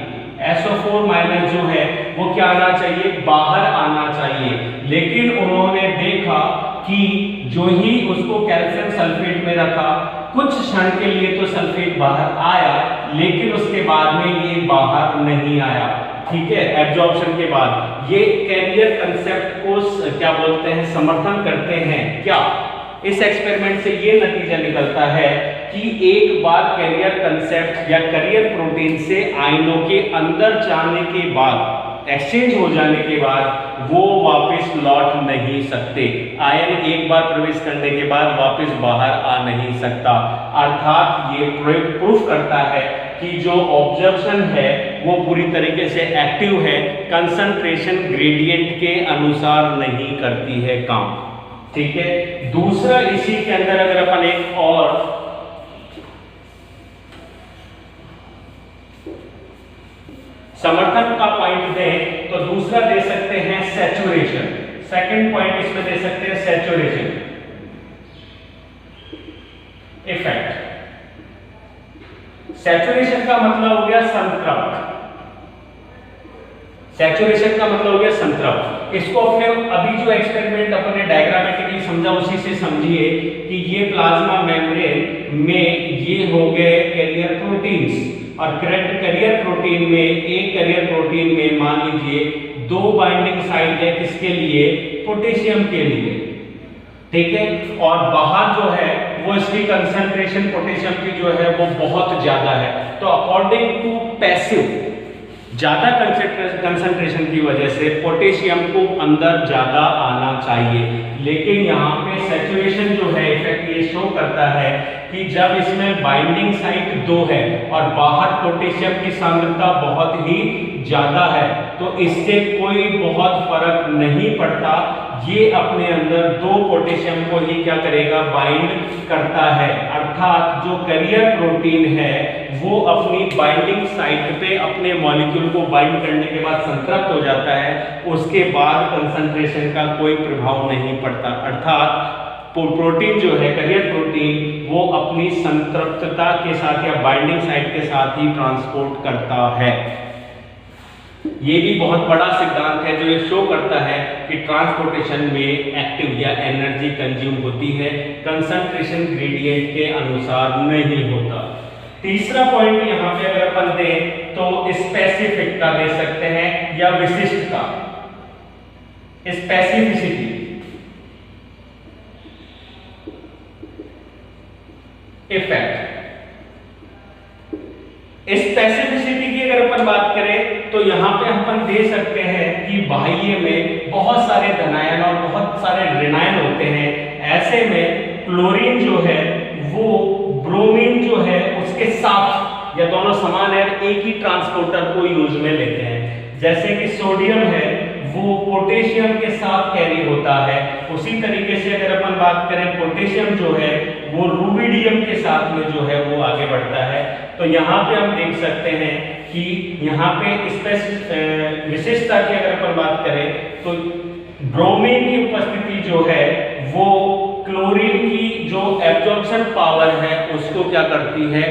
Speaker 1: SO4 माइनस जो है वो क्या आना चाहिए, बाहर आना चाहिए। लेकिन उन्होंने देखा कि जो ही उसको कैल्शियम सल्फेट में रखा, कुछ क्षण के लिए तो सल्फेट बाहर आया, लेकिन उसके बाद में ये बाहर नहीं आया, ठीक है, एब्जॉर्प्शन के बाद। ये कैरियर कंसेप्ट को क्या बोलते हैं, समर्थन करते हैं। क्या इस एक्सपेरिमेंट से ये नतीजा निकलता है कि एक बार कैरियर कंसेप्ट या कैरियर प्रोटीन से आयनों के अंदर जाने के बाद, एक्सचेंज हो जाने के बाद वो वापस लौट नहीं सकते। आयन एक बार प्रवेश करने के बाद वापस बाहर आ नहीं सकता। अर्थात ये प्रूफ करता है कि जो ऑब्जर्वेशन है वो पूरी तरीके से एक्टिव है, कंसंट्रेशन ग्रेडियंट के अनुसार नहीं करती है काम, ठीक है। दूसरा इसी के अंदर अगर अपन एक और समर्थन का पॉइंट दें तो दूसरा दे सकते हैं सैचुरेशन। सेकंड पॉइंट इसमें दे सकते हैं सैचुरेशन इफेक्ट। सैचुरेशन का मतलब हो गया संतृप्त। सैचुरेशन का मतलब हो गया संतृप्त। इसको अपने अभी जो एक्सपेरिमेंट अपने डायग्रामेटिकली समझा उसी से समझिए कि ये प्लाज्मा मेम्ब्रेन में ये हो गए कैरियर प्रोटीन्स, और कैरियर प्रोटीन में, एक कैरियर प्रोटीन में मान लीजिए 2 बाइंडिंग साइट है, किसके लिए, पोटेशियम के लिए, ठीक है। और बाहर जो है वो इसकी कंसंट्रेशन पोटेशियम की जो है वो बहुत ज्यादा है। तो अकॉर्डिंग टू पैसिव ज़्यादा कंसंट्रेशन की वजह से पोटेशियम को अंदर ज़्यादा आना चाहिए, लेकिन यहाँ पे सैचुरेशन जो है इफेक्ट ये शो करता है कि जब इसमें बाइंडिंग साइट 2 है और बाहर पोटेशियम की सांद्रता बहुत ही ज़्यादा है, तो इससे कोई बहुत फर्क नहीं पड़ता, ये अपने अंदर 2 पोटेशियम को ही क्या करेगा, बाइंड करता है। अर्थात जो कैरियर प्रोटीन है वो अपनी बाइंडिंग साइट पे अपने मॉलिक्यूल को बाइंड करने के बाद संतृप्त हो जाता है, उसके बाद कंसंट्रेशन का कोई प्रभाव नहीं पड़ता। अर्थात प्रोटीन जो है कैरियर प्रोटीन वो अपनी संतृप्तता के साथ या बाइंडिंग साइट के साथ ही ट्रांसपोर्ट करता है। ये भी बहुत बड़ा सिद्धांत है जो ये शो करता है कि ट्रांसपोर्टेशन में एक्टिव या एनर्जी कंज्यूम होती है, कंसंट्रेशन ग्रेडियंट के अनुसार नहीं होता। तीसरा पॉइंट यहाँ पे अगर अपन दें तो स्पेसिफिक का दे सकते हैं या विशिष्ट का, स्पेसिफिसिटी, इफेक्ट। स्पेसिफिसिटी की अगर अपन बात करें तो यहाँ पे अपन दे सकते हैं कि बाह्य में बहुत सारे धनायन और बहुत सारे ऋणायन होते हैं, ऐसे में क्लोरीन जो है वो ब्रोमीन जो है उसके साथ या दोनों समान है एक ही ट्रांसपोर्टर को यूज में लेते हैं। जैसे कि सोडियम है वो पोटेशियम के साथ कैरी होता है, उसी तरीके से अगर अपन बात करें पोटेशियम जो है वो रूबिडियम के साथ में जो है वो आगे बढ़ता है। तो यहाँ पे हम देख सकते हैं कि यहाँ पे विशेषता की अगर अपन बात करें तो ब्रोमीन की उपस्थिति जो है वो क्लोरीन की जो एब्जॉर्प्शन पावर है उसको क्या करती है,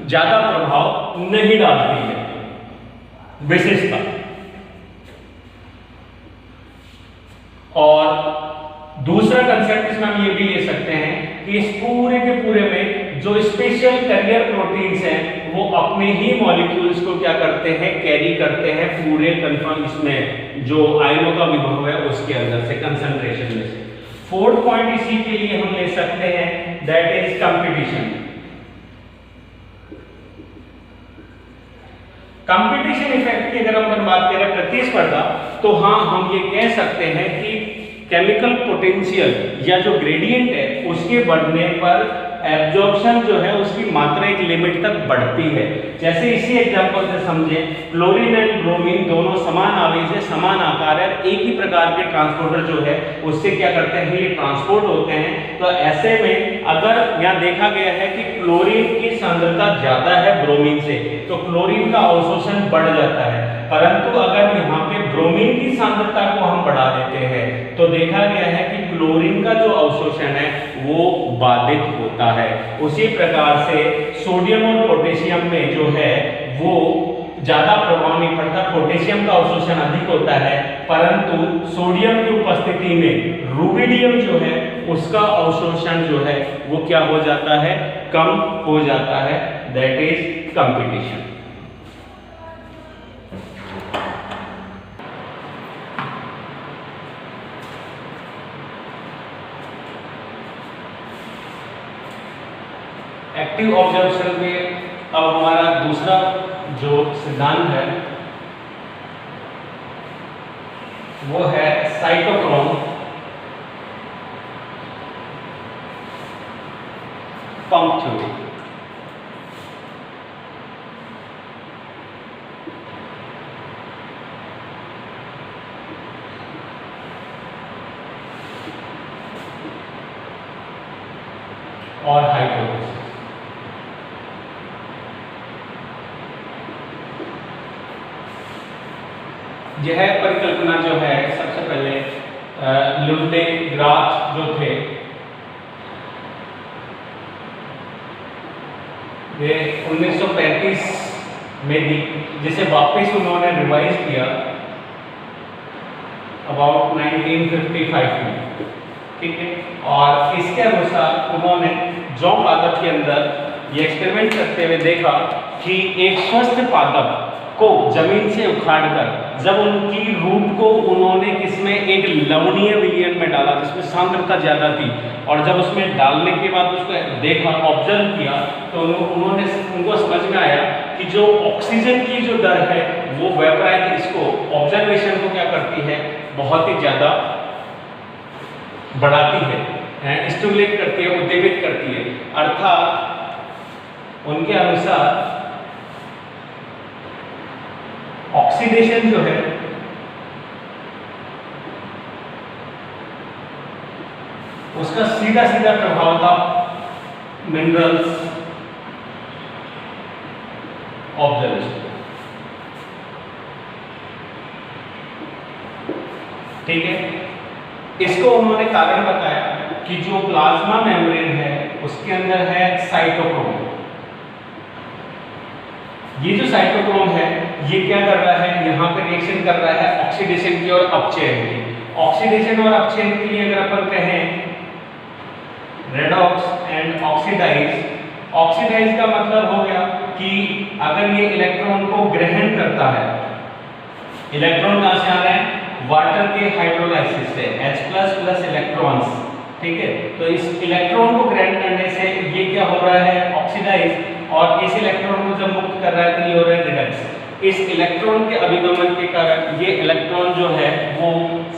Speaker 1: ज्यादा प्रभाव नहीं डालती है। विशेषता और दूसरा कंसेप्ट इसमें हम ये भी ले सकते हैं कि इस पूरे के पूरे में जो स्पेशल कैरियर प्रोटीन्स हैं वो अपने ही मॉलिक्यूल्स को क्या करते हैं, कैरी करते हैं पूरे कंफर्म इसमें जो आयनों का विभव है उसके अंदर से, कंसंट्रेशन में से। फोर्थ पॉइंट इसी के लिए हम ले सकते हैं that is competition. Competition effect की अगर हम बात करें प्रतिस्पर्धा, तो हाँ हम ये कह सकते हैं कि केमिकल पोटेंशियल या जो ग्रेडियंट है उसके बढ़ने पर एब्जॉर्प्शन जो है उसकी मात्रा एक लिमिट तक बढ़ती है। जैसे इसी एग्जांपल से समझे, क्लोरीन एंड ब्रोमीन दोनों समान आवेश है, समान आकार है, एक ही प्रकार के ट्रांसपोर्टर जो है उससे क्या करते हैं, ये ट्रांसपोर्ट होते हैं। तो ऐसे में अगर यहाँ देखा गया है कि क्लोरीन की सांद्रता ज्यादा है ब्रोमीन से, तो क्लोरीन का अवशोषण बढ़ जाता है, परंतु अगर यहाँ पे ब्रोमीन की सांद्रता को हम बढ़ा देते हैं तो देखा गया है कि क्लोरीन का जो अवशोषण है वो बाधित होता है। उसी प्रकार से सोडियम और पोटेशियम में जो है वो ज्यादा प्रभाव नहीं पड़ता, पोटेशियम का अवशोषण अधिक होता है, परंतु सोडियम की उपस्थिति में रूबिडियम जो है उसका अवशोषण जो है वो क्या हो जाता है, कम हो जाता है। That is competition. Active observation में अब हमारा दूसरा जो सिद्धांत है वो है साइटोक्रोम पंप थ्योरी। और हाइड्रोलिसिस। यह परिकल्पना जो है सबसे पहले लुंडेग्राथ जो थे वे 1935 में दी, जिसे वापस उन्होंने रिवाइज किया अबाउट 1955 में, ठीक है। और इसके अनुसार उन्होंने जौ पादप के अंदर ये एक्सपेरिमेंट करते हुए देखा कि एक स्वस्थ पादप को जमीन से उखाड़कर जब उनकी रूट को उन्होंने किसमें, एक लवणीय विलयन में डाला जिसमें सांद्रता ज्यादा थी, और जब उसमें डालने के बाद उसको देखा, ऑब्जर्व किया, तो उनको समझ में आया कि जो ऑक्सीजन की जो दर है वो वेपराइज इसको ऑब्जर्वेशन को क्या करती है, बहुत ही ज्यादा बढ़ाती है, स्टिमुलेट करती है, उद्दीपित करती है। अर्थात उनके अनुसार ऑक्सीडेशन जो है उसका सीधा सीधा प्रभाव था मिनरल्स ऑब्जर्वेशन। ठीक है, इसको उन्होंने कारण बताया कि जो प्लाज्मा मेम्ब्रेन है उसके अंदर है साइटोक्रोम। ये जो साइटोक्रोम है ये क्या कर रहा है, यहाँ पे रिएक्शन कर रहा है ऑक्सीडेशन की और अपचयन की। ऑक्सीडेशन और अपचयन के लिए अगर अपन कहें रेडॉक्स एंड ऑक्सीडाइज, ऑक्सीडाइज का मतलब हो गया कि अगर ये इलेक्ट्रॉन को ग्रहण करता है, इलेक्ट्रॉन कहां से आ रहे हैं, वाटर के हाइड्रोलाइसिस से, H+ इलेक्ट्रॉन्स। ठीक है, तो इस इलेक्ट्रॉन को ग्रहण करने से ये क्या हो रहा है, ऑक्सीडाइज, और इस इलेक्ट्रॉन को जब मुक्त कर रहा है तो ये हो रहा है रिडक्स। इस इलेक्ट्रॉन के अभिगमन के कारण ये इलेक्ट्रॉन जो है वो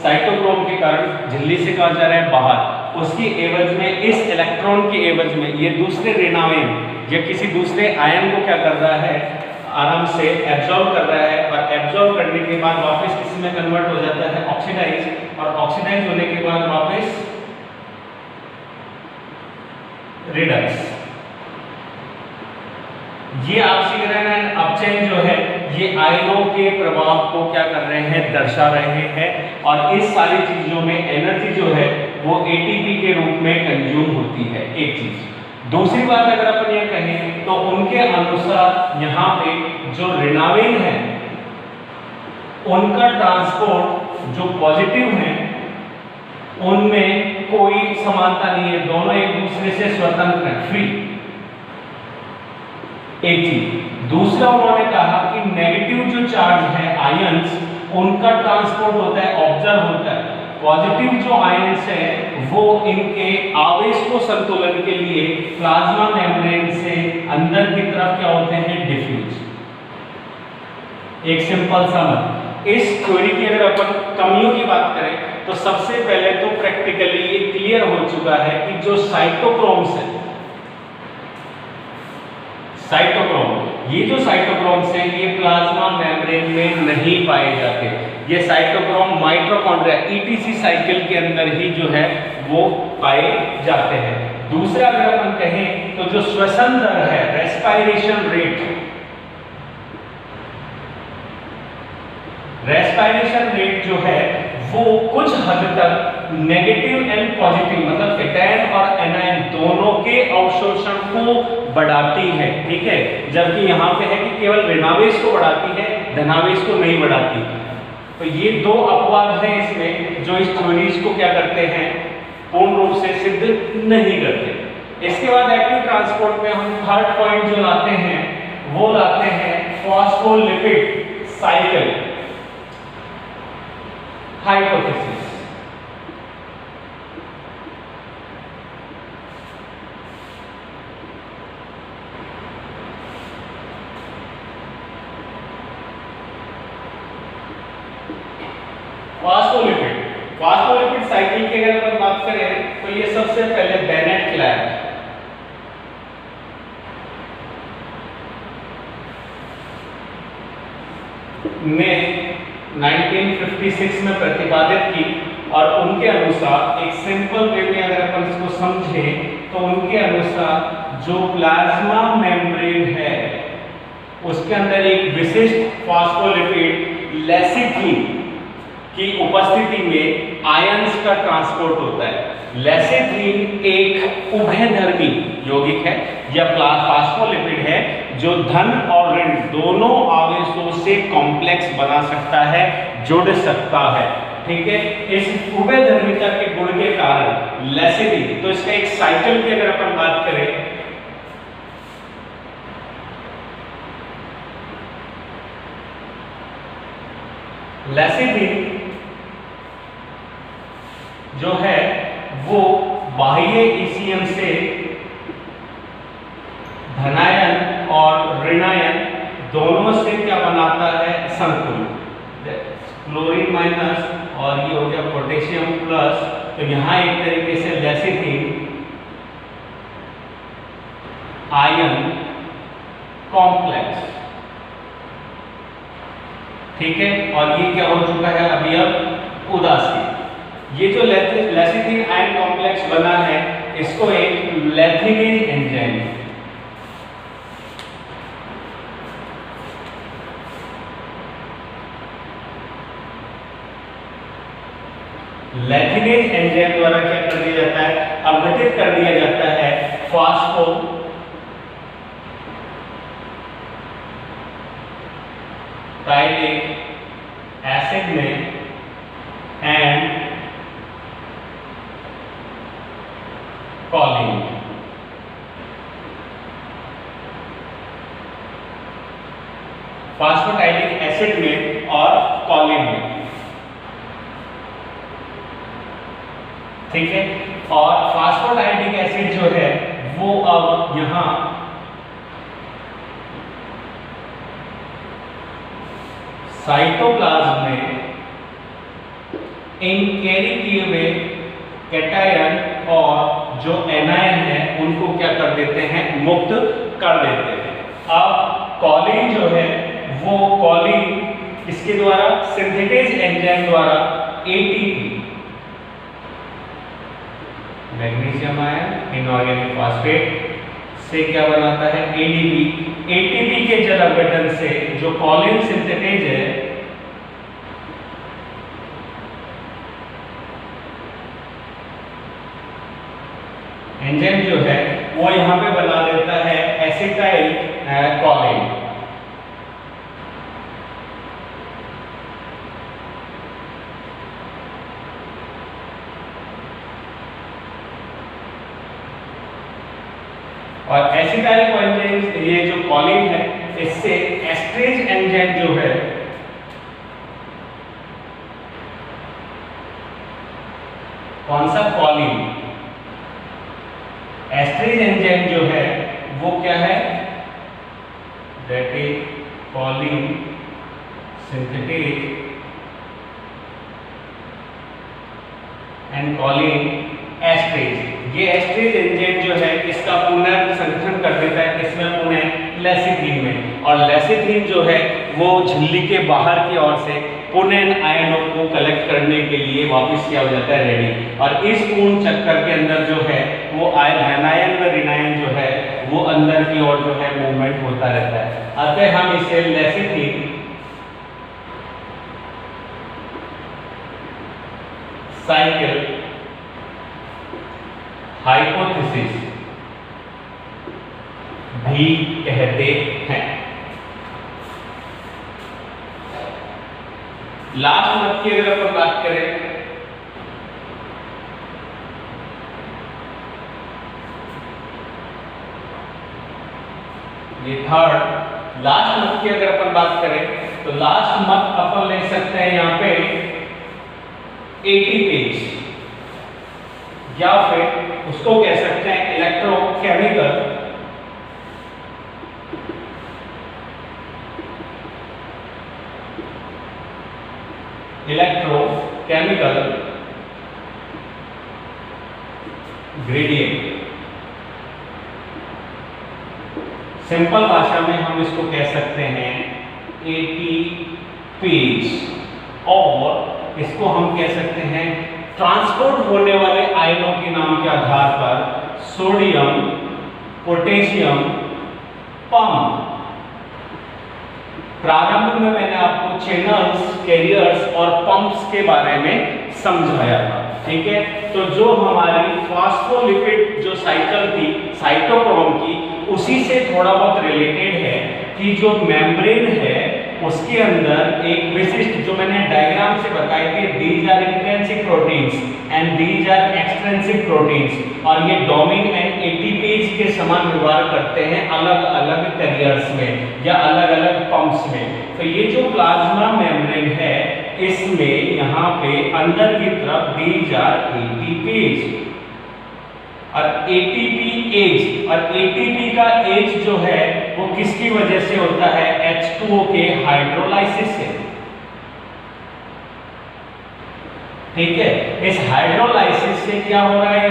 Speaker 1: साइटोक्रोम के कारण झिल्ली से कहां जा रहा है, बाहर। उसकी एवज में, इस इलेक्ट्रॉन की एवज में ये दूसरे ऋणायन या किसी दूसरे आयन को क्या कर रहा है, आराम से एब्जॉर्ब कर रहा है, और एब्जॉर्ब करने के बाद वापस किस में कन्वर्ट हो जाता है, ऑक्सीडाइज, और ऑक्सीडाइज होने के बाद वापस रिडक्स। ये ऑक्सीकरण एंड अपचयन जो है ये आयनों के प्रभाव को क्या कर रहे हैं, दर्शा रहे हैं, और इस सारी चीजों में एनर्जी जो है वो एटीपी के रूप में कंज्यूम होती है, एक चीज। दूसरी बात अगर अपन ये कहें तो उनके अनुसार यहाँ पे जो ऋणावेन है उनका ट्रांसपोर्ट जो पॉजिटिव है उनमें कोई समानता नहीं है, दोनों एक दूसरे से स्वतंत्र हैं, फ्री, एक चीज। दूसरा उन्होंने कहा कि नेगेटिव जो चार्ज है आयंस, उनका ट्रांसपोर्ट होता है, ऑब्जर्व होता है। पॉजिटिव जो आयंस है वो इनके आवेश को संतुलन के लिए प्लाज्मा मेम्ब्रेन से अंदर की तरफ क्या होते हैं, डिफ्यूज। एक सिंपल सा मत। इस थ्योरी की अगर अपन कमियों की बात करें तो सबसे पहले तो प्रैक्टिकली ये क्लियर हो चुका है कि जो साइटोक्रोम्स है, साइटोक्रोम, ये जो साइटोक्रोम्स हैं ये प्लाज्मा मेम्ब्रेन में नहीं पाए जाते। ये साइटोक्रोम माइटोकॉन्ड्रिया ईटीसी साइकिल के अंदर ही जो है वो पाए जाते हैं। दूसरा अगर अपन कहें तो जो श्वसन दर है, रेस्पिरेशन रेट, रेस्पिरेशन रेट जो है वो कुछ हद तक नेगेटिव एंड पॉजिटिव मतलब केटायन और एनायन दोनों के अवशोषण को बढ़ाती है। ठीक है, जबकि यहाँ पे है कि केवल ऋणावेश को बढ़ाती है, धनावेश को नहीं बढ़ाती। तो ये दो अपवाद हैं इसमें जो इस थ्योरीज को क्या करते हैं, पूर्ण रूप से सिद्ध नहीं करते। इसके बाद एक्टिव ट्रांसपोर्ट में हम थर्ड पॉइंट जो लाते हैं वो लाते हैं phospholipid cycle hypothesis. Phospholipid cycle की अगर अपन बात करें तो ये सबसे पहले बेनेट लैब ने 1956 में प्रतिपादित की, और उनके अनुसार एक सिंपल वे में अगर अपन इसको समझें तो उनके अनुसार जो प्लाज्मा मेम्ब्रेन है उसके अंदर एक विशिष्ट फॉस्फोलिपिड लेसिथिन की उपस्थिति में आयंस का ट्रांसपोर्ट होता है। लेसिथिन एक उभयधर्मी यौगिक है या फॉस्फोलिपिड है जो धन और ऋण दोनों आवेशों से कॉम्प्लेक्स बना सकता है, जुड़ सकता है। ठीक है, इस उभयधर्मिता के गुण के कारण लेसिथिन, तो इसका एक साइकिल की अगर अपन बात करें लेसिथिन जो है वो बाह्य ईसीएम से धनायन और ऋणायन दोनों से क्या बनाता है, संकुल, क्लोरीन माइनस और ये हो गया पोटेशियम प्लस, तो यहाँ एक तरीके से लेसिथिन आयन कॉम्प्लेक्स, ठीक है। और ये क्या हो चुका है अभी, अब उदासीन। ये जो लेसिथिन आयन कॉम्प्लेक्स बना है इसको एक लेथिनेज एंजाइम, लेथिनेज एंजाइम द्वारा क्या कर दिया जाता है, अपघटित कर दिया जाता है फास्फो टाइलिक एसिड में एंड कॉलिन। फास्फोटाइलिक एसिड में और कॉलिन में, ठीक है। और फास्फोटाइलिक एसिड जो है वो अब यहां साइटोप्लाज्म में इन कैरी किए हुए कैटायन और जो एनायन है उनको क्या कर देते हैं, मुक्त कर देते हैं। अब कॉलिन जो है वो कॉलिन इसके द्वारा सिंथेटेज एंजाइम द्वारा ATP, magnesium ion inorganic phosphate से क्या बनाता है, एडीपी। एटीपी के जल अपघटन से जो कॉलिन सिंथेटेज है एंजाइम जो है वो यहां पे बना देता है एसिटाइल कॉलिन। और एसिटाइल कोएंजाइम, ये जो कॉलिन है इससे एस्ट्रेज एंजाइम जो है कौन सा, कॉलिन, एस्ट्रेज एंजाइम जो है वो क्या है, that is Colin synthetase and Colin esterase. ये एस्ट्रेज एंजाइम जो है इसका पुनर्संगठन कर देता है इसमें पुनः लेसिथिन में, और लेसिथिन जो है वो झिल्ली के बाहर की ओर से पुनः आयनों को कलेक्ट करने के लिए वापस किया हो जाता है रेडी। और इस पूर्ण चक्कर के अंदर जो है वो एनायन व ऋणायन जो है वो अंदर की ओर जो है मूवमेंट होता रहता है। अतः हम इसे लेसिथिन साइकिल हाइपोथेसिस भी कहते हैं। लास्ट मत की अगर अपन बात करें, ये थर्ड लास्ट मत की अगर अपन बात करें तो लास्ट मत अपन ले सकते हैं यहां पे एटीपेज, या फिर उसको कह सकते हैं इलेक्ट्रोकेमिकल ग्रेडियंट। सिंपल भाषा में हम इसको कह सकते हैं एटीपेज, और इसको हम कह सकते हैं ट्रांसपोर्ट होने वाले आयनों के नाम के आधार पर सोडियम, पोटेशियम, पंप। प्रारंभ में मैंने आपको चैनल्स, कैरियर्स और पंप्स के बारे में समझाया था, ठीक है। तो जो हमारी फास्फोलिपिड जो साइकिल थी साइटोक्रोम की, उसी से थोड़ा बहुत रिलेटेड है कि जो मेम्ब्रेन है उसके अंदर एक विशिष्ट, जो मैंने डायग्राम से बताई थी, these are intrinsic proteins and these are extrinsic proteins, और ये डोमिन एंड एटीपेज के समान व्यवहार करते हैं अलग अलग कैरियर्स में या अलग अलग पंप्स में। तो ये जो प्लाज्मा मेम्ब्रेन है इसमें यहाँ पे अंदर की तरफ दीज आर एटीपेज और एटीपी एज, और एटीपी का एज जो है वो किसकी वजह से होता है? H2O के हाइड्रोलाइसिस से। ठीक है, इस हाइड्रोलाइसिस से क्या हो रहा है?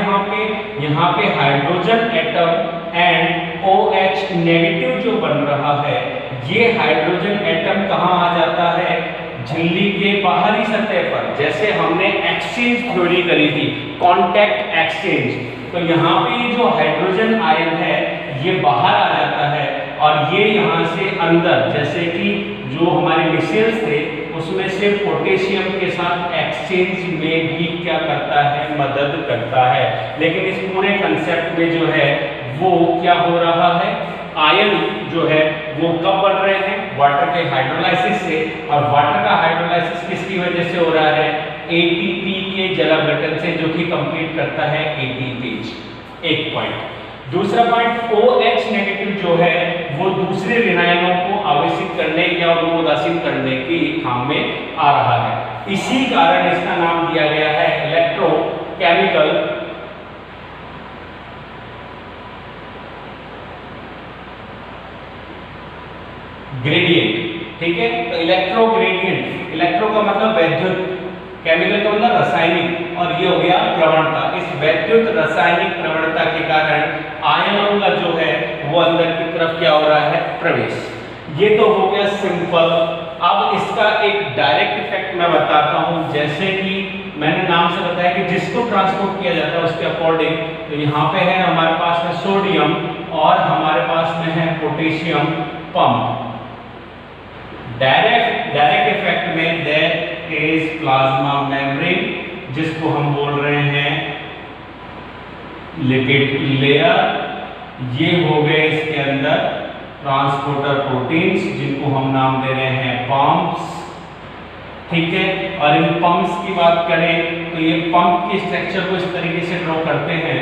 Speaker 1: यहाँ पे hydrogen atom and OH negative जो बन रहा है, ये हाइड्रोजन एटम कहाँ आ जाता है? झिल्ली के बाहरी सतह पर। जैसे हमने एक्सचेंज थ्योरी करी थी, कांटेक्ट एक्सचेंज, तो यहाँ पे जो हाइड्रोजन आयन है ये बाहर आ जाता है और ये यहाँ से अंदर, जैसे कि जो हमारे मिसाइल्स थे उसमें से पोटेशियम के साथ एक्सचेंज में भी क्या करता है? मदद करता है। लेकिन इस पूरे कंसेप्ट में जो है वो क्या हो रहा है? आयन जो है वो कब बन रहे हैं? वाटर के हाइड्रोलाइसिस से। और वाटर का हाइड्रोलाइसिस किसकी वजह से हो रहा है? ATP के जलावतरण से, जो कि कंप्लीट करता है ATP। एक पॉइंट। दूसरा पॉइंट, OH नेगेटिव जो है वो दूसरे ऋणायनों को आवेशित करने या उनको उदासीन करने के काम में आ रहा है। इसी कारण इसका नाम दिया गया है इलेक्ट्रोकेमिकल ग्रेडियंट। ठीक है, तो इलेक्ट्रो ग्रेडियंट, इलेक्ट्रो का मतलब वैद्युत, केमिकल का मतलब रासायनिक, और ये हो गया प्रवणता। इस वैद्युत रासायनिक प्रवणता के कारण आयनों का जो है वो अंदर की तरफ क्या हो रहा है? प्रवेश। ये तो हो गया सिंपल। अब इसका एक डायरेक्ट इफेक्ट मैं बताता हूं। जैसे कि मैंने नाम से बताया कि जिसको ट्रांसपोर्ट किया जाता है उसके अकॉर्डिंग, तो यहाँ पे है हमारे पास में सोडियम और हमारे पास में है पोटेशियम पंप। डायरेक्ट इफेक्ट में दैट इज प्लाज्मा मेम्ब्रेन, जिसको हम बोल रहे हैं लिपिड लेयर। ये हो गए इसके अंदर ट्रांसपोर्टर प्रोटीन्स, जिनको हम नाम दे रहे हैं पंप्स। ठीक है, और इन पंप्स की बात करें तो ये पंप के स्ट्रक्चर को इस तरीके से ड्रॉ करते हैं।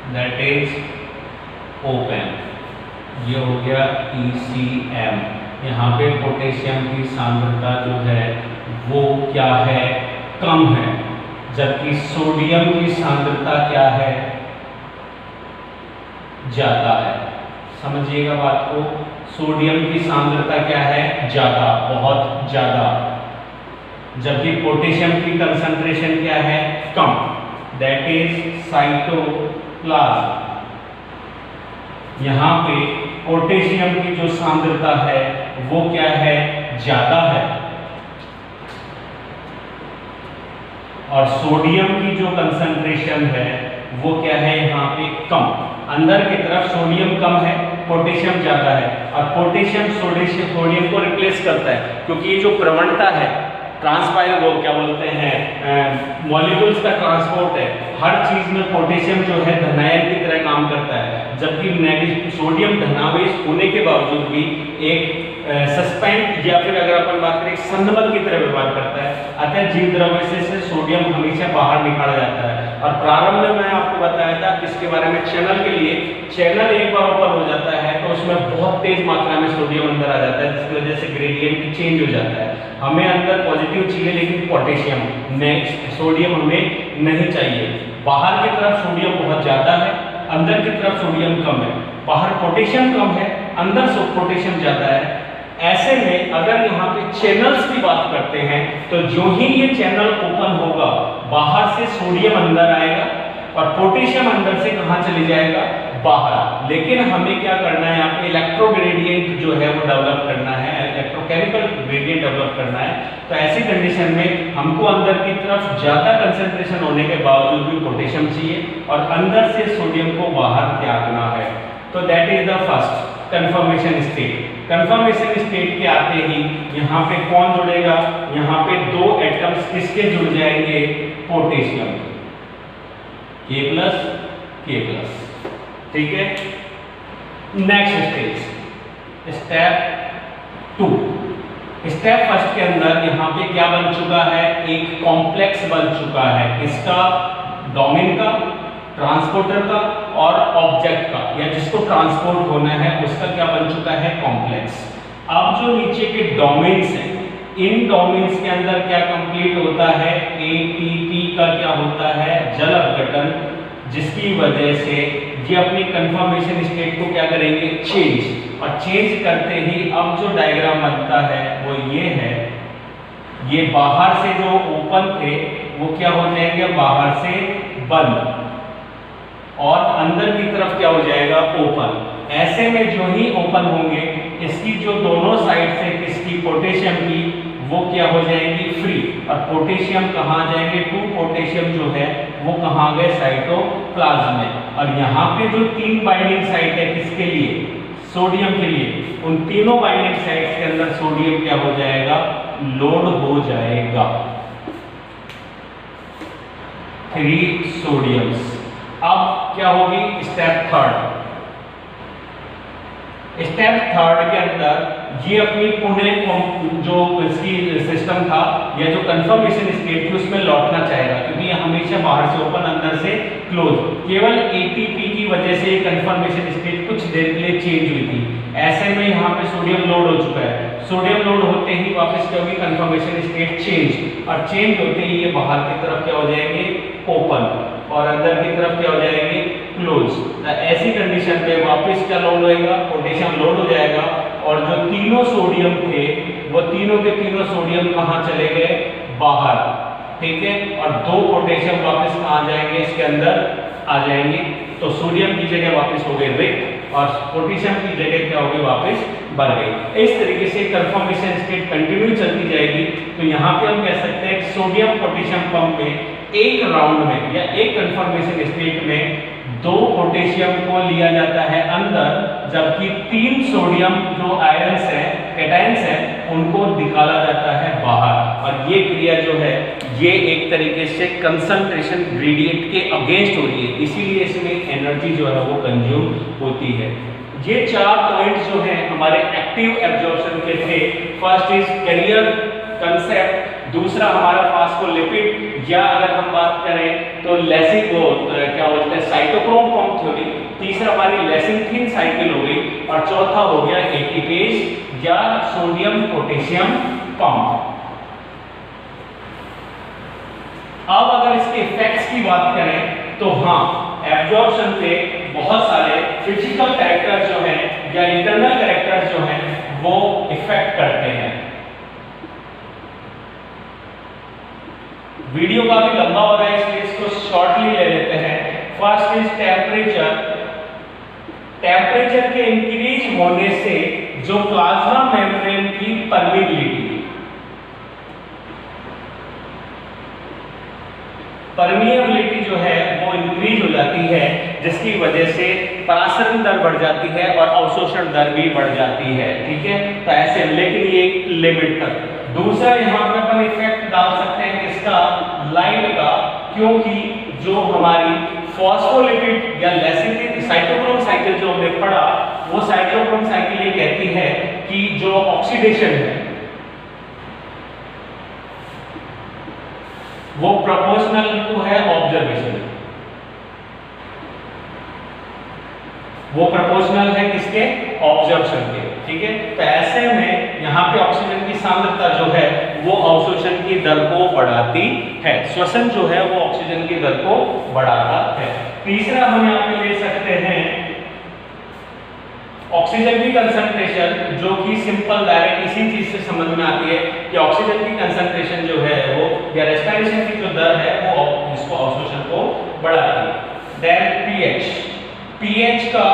Speaker 1: That is open. ये हो गया ECM। यहाँ पे पोटेशियम की सांद्रता जो है वो क्या है? कम है, जबकि सोडियम की सांद्रता क्या है? ज्यादा है। समझिएगा बात को, सोडियम की सांद्रता क्या है? ज्यादा, बहुत ज्यादा, जबकि पोटेशियम की कंसंट्रेशन क्या है? कम। That is cytoplasm. यहाँ पे पोटेशियम की जो सांद्रता है वो क्या है? ज्यादा है, और सोडियम की जो कंसंट्रेशन है वो क्या है? यहाँ पे कम। अंदर की तरफ सोडियम कम है, पोटेशियम ज्यादा है, और पोटेशियम सोडियम को रिप्लेस करता है, क्योंकि ये जो प्रवणता है ट्रांसपायर वो क्या बोलते हैं मॉलिक्यूल्स का ट्रांसपोर्ट है, हर चीज में पोटेशियम जो है धनायन की तरह काम करता है, जबकि सोडियम धनावेश होने के बावजूद भी एक सस्पेंड या फिर अगर अपन बात करें संदमल की तरह व्यवहार करता है। अतः जीव द्रव्य से सोडियम हमेशा बाहर निकाला जाता है। और प्रारंभ में मैं आपको बताया था किसके बारे में? चैनल के लिए। चैनल एक बार ओपन हो जाता है तो उसमें बहुत तेज मात्रा में सोडियम अंदर आ जाता है, जिसकी वजह से ग्रेडियंट चेंज हो जाता है। हमें अंदर पॉजिटिव चाहिए लेकिन पोटेशियम, सोडियम हमें नहीं चाहिए। बाहर की तरफ सोडियम बहुत ज्यादा है, अंदर की तरफ सोडियम कम है। बाहर पोटेशियम कम है, अंदर पोटेशियम ज्यादा है। ऐसे में अगर यहाँ पे चैनल्स की बात करते हैं तो जो ही ये चैनल ओपन होगा बाहर से सोडियम अंदर आएगा और पोटेशियम अंदर से कहाँ चले जाएगा? बाहर। लेकिन हमें क्या करना है? यहाँ पे इलेक्ट्रो ग्रेडियंट जो है वो डेवलप करना है, इलेक्ट्रोकेमिकल ग्रेडियंट डेवलप करना है। तो ऐसी कंडीशन में हमको अंदर की तरफ ज्यादा कंसंट्रेशन होने के बावजूद भी पोटेशियम चाहिए और अंदर से सोडियम को बाहर त्यागना है। तो that is the first confirmation state. Confirmation state के आते ही यहाँ पे कौन जुड़ेगा, यहाँ पे दो एटम्स किसके जुड़ जाएंगे, पोटेशियम, K+, ठीक है। Next stage step 2। Step first के अंदर यहाँ पे क्या बन चुका है, एक कॉम्प्लेक्स बन चुका है, किसका, डोमेन का, ट्रांसपोर्टर का और ऑब्जेक्ट का, या जिसको ट्रांसपोर्ट होना है उसका क्या बन चुका है, कॉम्प्लेक्स। अब जो नीचे के डोमेन्स हैं, इन डोमेन्स के अंदर क्या कंप्लीट होता है, एटीपी का क्या होता है, जल अपघटन, जिसकी वजह से ये अपनी कंफर्मेशन स्टेट को क्या करेंगे, चेंज। और चेंज करते ही अब जो डायग्राम बनता है वो ये है, ये बाहर से जो ओपन थे वो क्या हो जाएंगे, बाहर से बंद, और अंदर की तरफ क्या हो जाएगा, ओपन। ऐसे में जो ही ओपन होंगे, इसकी जो दोनों साइड से किसकी, पोटेशियम की, वो क्या हो जाएंगी, फ्री। और पोटेशियम कहाँ जाएंगे, 2 पोटेशियम जो है वो कहाँ गए, साइटोप्लाज्म में। और यहाँ पे जो 3 बाइंडिंग साइट है किसके लिए, सोडियम के लिए, उन तीनों बाइंडिंग साइट्स के अंदर सोडियम क्या हो जाएगा, लोड हो जाएगा, 3 सोडियम्स। अब क्या होगी, स्टेप थर्ड। स्टेप थर्ड के अंदर ये अपनी पुनः जो इसकी सिस्टम था या जो कंफर्मेशन स्टेट थी उसमें लौटना चाहेगा, क्योंकि ये हमेशा बाहर से ओपन अंदर से क्लोज। केवल एटीपी की वजह से कंफर्मेशन स्टेट कुछ देर के लिए चेंज हुई थी। ऐसे में यहाँ पे सोडियम लोड हो चुका है, सोडियम लोड होते ही वापस क्या होगी, कंफर्मेशन स्टेट चेंज, और चेंज होते ही ये बाहर की तरफ क्या हो जाएंगे, ओपन, और अंदर की तरफ क्या हो जाएंगे, क्लोज। ऐसी कंडीशन में वापस क्या लोड होएगा, पोटेशियम लोड हो जाएगा, और जो तीनों सोडियम थे वो तीनों के तीनों सोडियम कहाँ चले गए, बाहर, ठीक है। और 2 पोटेशियम वापस कहाँ जाएंगे, इसके अंदर आ जाएंगे। तो सोडियम की जगह वापस हो गए रिक्त, और पोटेशियम की जगह क्या हो गई, वापस बढ़ गई। इस तरीके से कंफर्मेशन स्टेट कंटिन्यू चलती जाएगी। तो यहाँ पे हम कह सकते हैं सोडियम पोटेशियम पंप में एक राउंड में या एक कंफर्मेशन स्टेट में 2 पोटेशियम को लिया जाता है अंदर, जबकि 3 सोडियम जो आयंस है, कैटायंस है, उनको निकाला जाता है बाहर। और ये क्रिया जो है ये एक तरीके से कंसंट्रेशन ग्रेडियंट के अगेंस्ट हो रही है, इसीलिए इसमें एनर्जी जो है वो कंज्यूम होती है। ये 4 पॉइंट्स जो हैं हमारे एक्टिव एब्जॉर्प्शन के थे। फर्स्ट इज कैरियर कंसेप्ट, दूसरा हमारा फास्फोलिपिड, या अगर हम बात करें तो लेसिन वो क्या बोलते हैं, साइटोक्रोम पंप थ्योरी, तीसरा हमारी लेसिंथिन साइकिल हो गई, और चौथा हो गया एटीपेज या सोडियम पोटेशियम पंप। अब अगर इसके इफेक्ट्स की बात करें तो हाँ, एब्जॉर्प्शन पे बहुत सारे फिजिकल कैरेक्टर्स जो हैं या इंटरनल कैरेक्टर्स जो हैं वो इफेक्ट करते हैं। वीडियो काफी लंबा हो रहा है इसलिए इसको शॉर्टली ले लेते हैं। First is temperature. टेम्परेचर के इंक्रीज होने से जो प्लाज्मा मेम्ब्रेन की परमिबिलिटी जो है वो इंक्रीज हो जाती है, जिसकी वजह से परासरण दर बढ़ जाती है और अवशोषण दर भी बढ़ जाती है, ठीक है। तो ऐसे, लेकिन ये लिमिट तक। दूसरा यहाँ पे अपन इफेक्ट डाल सकते हैं किसका, लाइट का, क्योंकि जो हमारी फॉस्फोलिपिड या लेसिथिन साइटोक्रोम साइकिल जो हमने पढ़ा, वो साइटोक्रोम साइकिल ये कहती है कि जो ऑक्सीडेशन है वो प्रोपोर्शनल टू है ऑब्जर्वेशन, वो प्रोपोर्शनल है किसके, ऑब्जर्वेशन के, ठीक है। तो ऐसे में यहाँ पे ऑक्सीजन की सांद्रता जो है वो अवशोषण की दर को बढ़ाती है, श्वसन जो है वो ऑक्सीजन की दर को बढ़ाता है। तीसरा हम यहाँ पे ले सकते हैं ऑक्सीजन की कंसंट्रेशन, जो कि सिंपल डायरेक्ट इसी चीज से समझ में आती है कि ऑक्सीजन की कंसंट्रेशन जो है वो या रेस्पिरेशन की जो दर है वो इसको अवशोषण को बढ़ाती है। देन पीएच का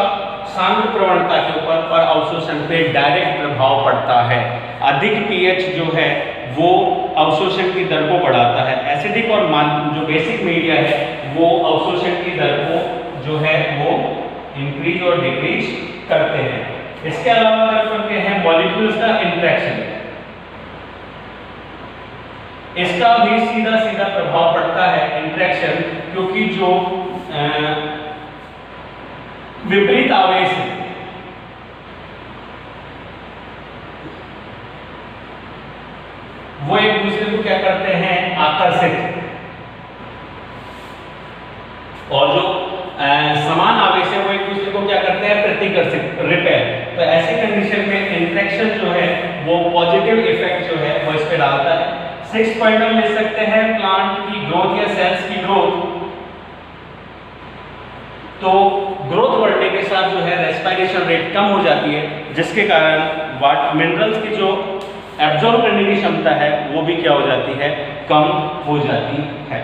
Speaker 1: सांद्र प्रवणता के ऊपर और अवशोषण पे डायरेक्ट प्रभाव पड़ता है। अधिक पीएच जो है वो अवशोषण की दर को बढ़ाता है। एसिडिक और जो बेसिक मीडिया है वो अवशोषण की दर को जो है वो इंक्रीज और डिक्रीज करते हैं। इसके अलावा अगर करते हैं मॉलिक्यूल्स का इंटरेक्शन, इसका भी सीधा सीधा प्रभाव पड़ता है इंटरेक्शन, क्योंकि जो विपरीत आवेश है वो एक दूसरे को क्या करते हैं, आकर्षित, और जो समान आवेश है वो एक दूसरे को क्या करते हैं, प्रतिकर्षित, रिपेल। तो ऐसी कंडीशन में इंटरेक्शन जो है वो पॉजिटिव इफेक्ट जो है वो इस पे डालता है। 6 पॉइंट हम ले सकते हैं प्लांट की ग्रोथ या सेल्स की ग्रोथ। तो ग्रोथ बढ़ने के साथ जो है रेस्पिरेशन रेट कम हो जाती है, जिसके कारण वाट मिनरल्स की जो एब्जॉर्ब करने की क्षमता है वो भी क्या हो जाती है, कम हो जाती है।